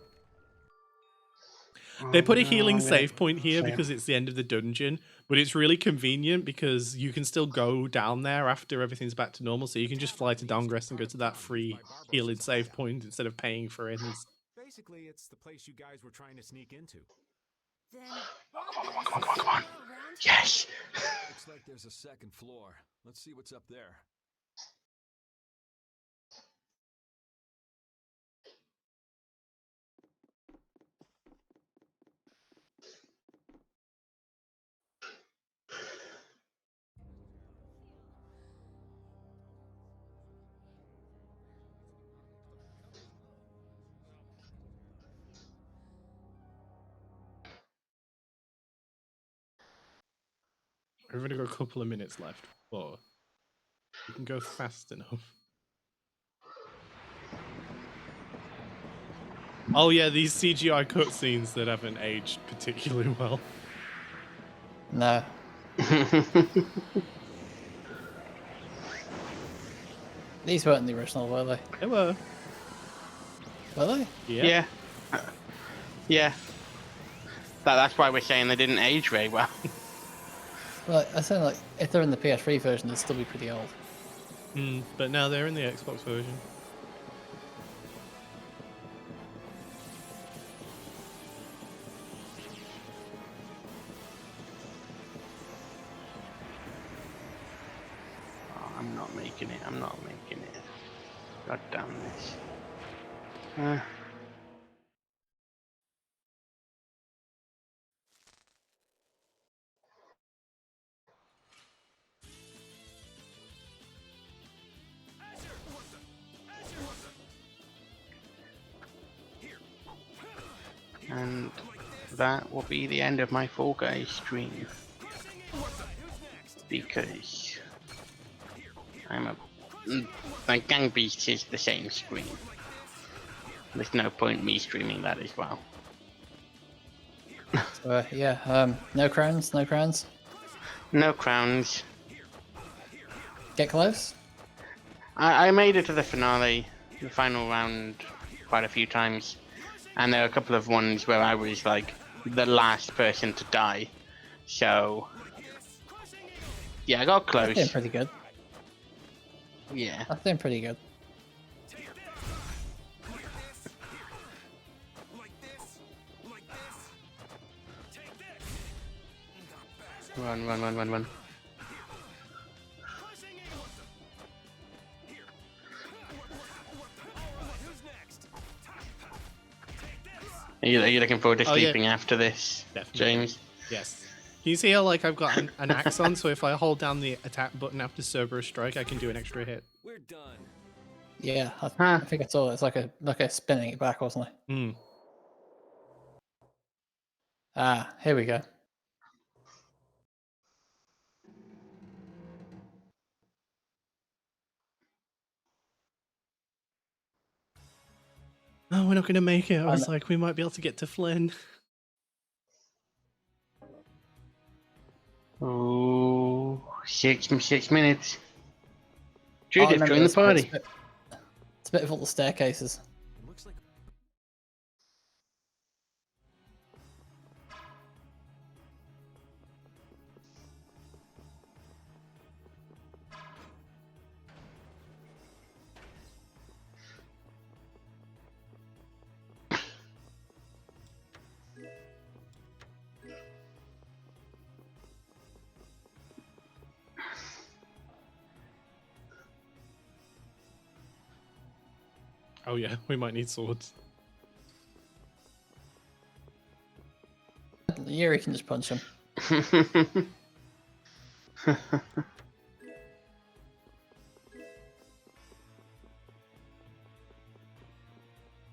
They put a healing save point here because it's the end of the dungeon, but it's really convenient because you can still go down there after everything's back to normal, so you can just fly to Dongrest and go to that free healing save point instead of paying for it. Basically, it's the place you guys were trying to sneak into. Then Come on. Yes! Looks like there's a second floor. Let's see what's up there. We've only got a couple of minutes left, but we can go fast enough. Oh yeah, these CGI cutscenes that haven't aged particularly well. No. These weren't the original, were they? They were. Were they? Yeah. Yeah. That's why we're saying they didn't age very well. Well, I said like if they're in the PS3 version, they'd still be pretty old. But now they're in the Xbox version. Oh, I'm not making it. I'm not making it. God damn this. And that will be the end of my Fall Guys stream. Because my Gang Beast is the same screen. There's no point me streaming that as well. So, yeah, no crowns, no crowns. No crowns. Get close. I made it to the finale, the final round, quite a few times, and there are a couple of ones where I was like the last person to die. So yeah, I got That's doing close. pretty good. Yeah. That's doing pretty good. Run, run, run, run, run. Are you looking forward to Oh, yeah. sleeping after this, Definitely. James? Yes. Can you see how like I've got an axe on, so if I hold down the attack button after Cerberus Strike, I can do an extra hit. We're done. Yeah, I Huh. think I saw it. It's like a spinning it back, wasn't it? Hmm. Ah, here we go. Oh, we're not gonna make it. I was no. like, we might be able to get to Flynn. Oh, 6 minutes. I Judith, remember join the this bit. party. It's a bit of all the staircases. It looks like Oh yeah, we might need swords. Yuri can just punch him.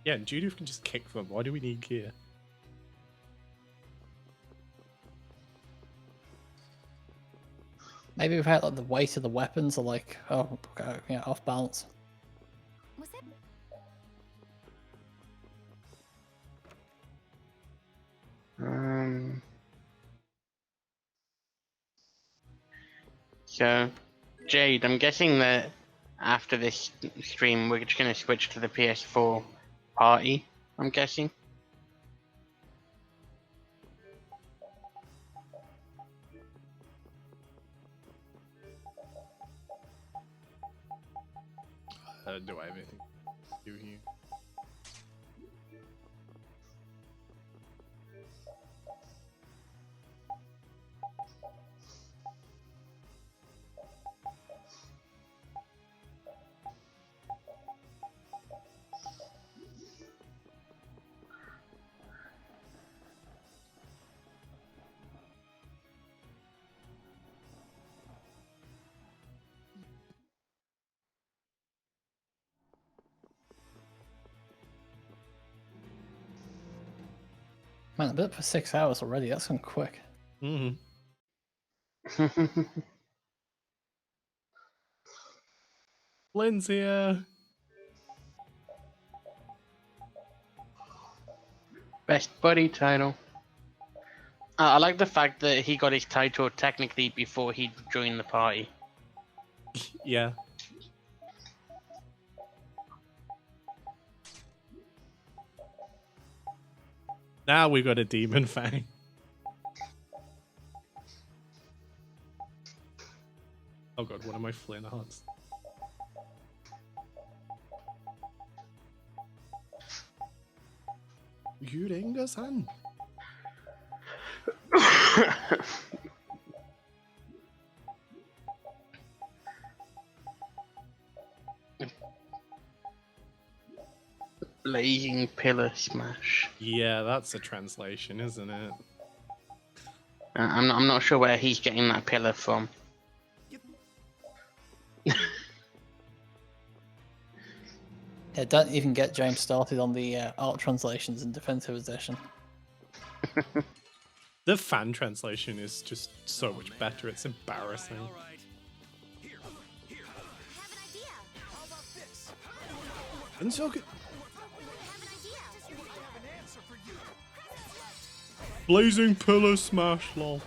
Yeah, and Judith can just kick them. Why do we need gear? Maybe we've had like the weight of the weapons are like off balance. Was that So, Jade, I'm guessing that after this stream, we're just going to switch to the PS4 party, I'm guessing. Do I have anything to do here? Man, I've been up for 6 hours already. That's gone quick. Mm-hmm. Flynn's here. Best buddy title. I like the fact that he got his title technically before he joined the party. Yeah. Now we got a demon fang. Oh god, one of my Flynn hearts. Yurenga-san. Blazing pillar smash. Yeah, that's a translation, isn't it? I'm not sure where he's getting that pillar from. Yeah, don't even get James started on the art translations in Definitive Edition. The fan translation is just so much better. It's embarrassing. And so good. Blazing pillar smash, lol.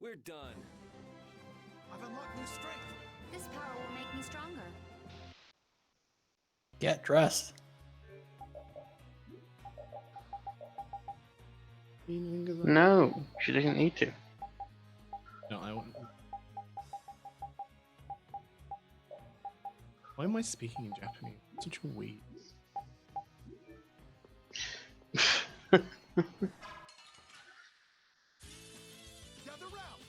We're done. I've unlocked new strength. This power will make me stronger. Get dressed. No, she doesn't need to. No, I won't. Why am I speaking in Japanese? Such a weed. Gather round.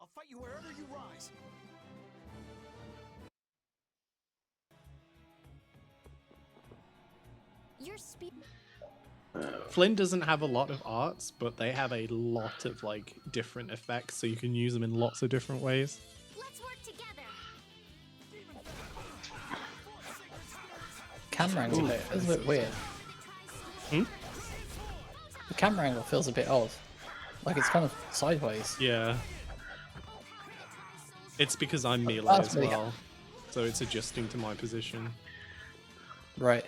I'll fight you wherever you rise. Your speed. Flynn doesn't have a lot of arts, but they have a lot of like different effects, so you can use them in lots of different ways. Let's work together. Camera angle feels a bit weird. Hmm? The camera angle feels a bit odd. Like it's kind of sideways. Yeah. It's because I'm melee That's as really- well, so it's adjusting to my position. Right.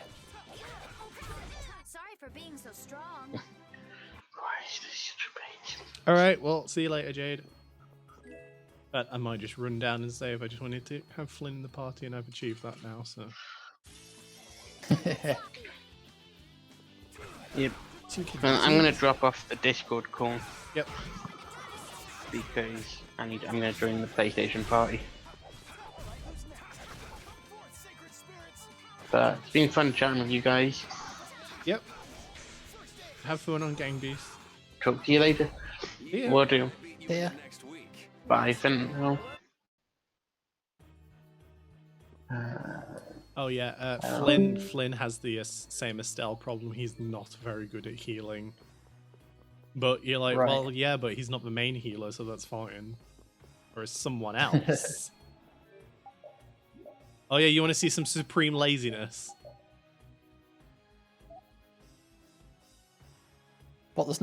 Sorry for being so strong. Why is this such a pain? Alright, well, see you later, Jade. But I might just run down and save. I just wanted to have Flynn in the party, and I've achieved that now, so. Yep. Two kids. Well, I'm gonna drop off the Discord call Yep. because I'm gonna join the PlayStation party. But it's been fun chatting with you guys. Yep. Have fun on Gang Beast. Talk to you later. Yeah. Will do. Yeah. Next week. Bye for now. Oh yeah, Flynn has the same Estelle problem. He's not very good at healing. But you're like, Right. well, yeah, but he's not the main healer, so that's fine. Or it's someone else. Oh yeah, you want to see some supreme laziness? But there's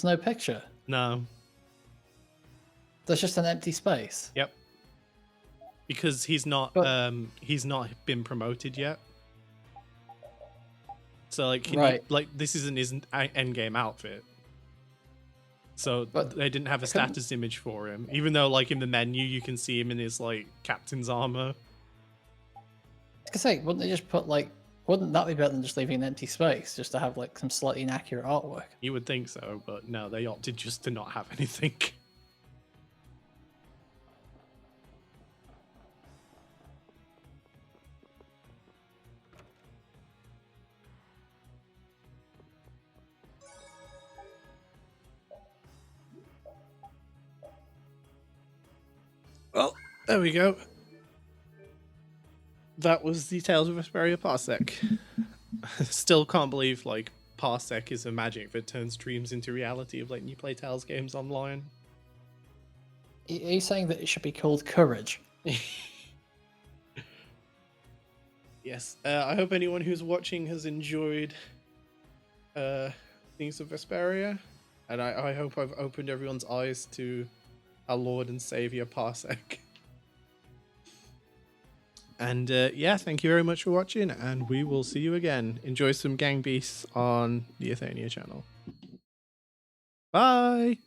no picture. No. There's just an empty space. Yep. Because he's not been promoted yet. So like Right. this isn't his end game outfit. So But they didn't have a I couldn't- status image for him. Even though like in the menu you can see him in his like captain's armor. I was gonna say, wouldn't they just put like? Wouldn't that be better than just leaving an empty space, just to have like some slightly inaccurate artwork? You would think so, but no, they opted just to not have anything. Well, there we go. That was the Tales of Vesperia Parsec. Still can't believe like Parsec is a magic that turns dreams into reality of letting you play Tales games online. Are you saying that it should be called Courage? Yes. I hope anyone who's watching has enjoyed Things of Vesperia, and I hope I've opened everyone's eyes to our Lord and Savior Parsec. And yeah, thank you very much for watching, and we will see you again. Enjoy some Gang Beasts on the Athenia channel. Bye!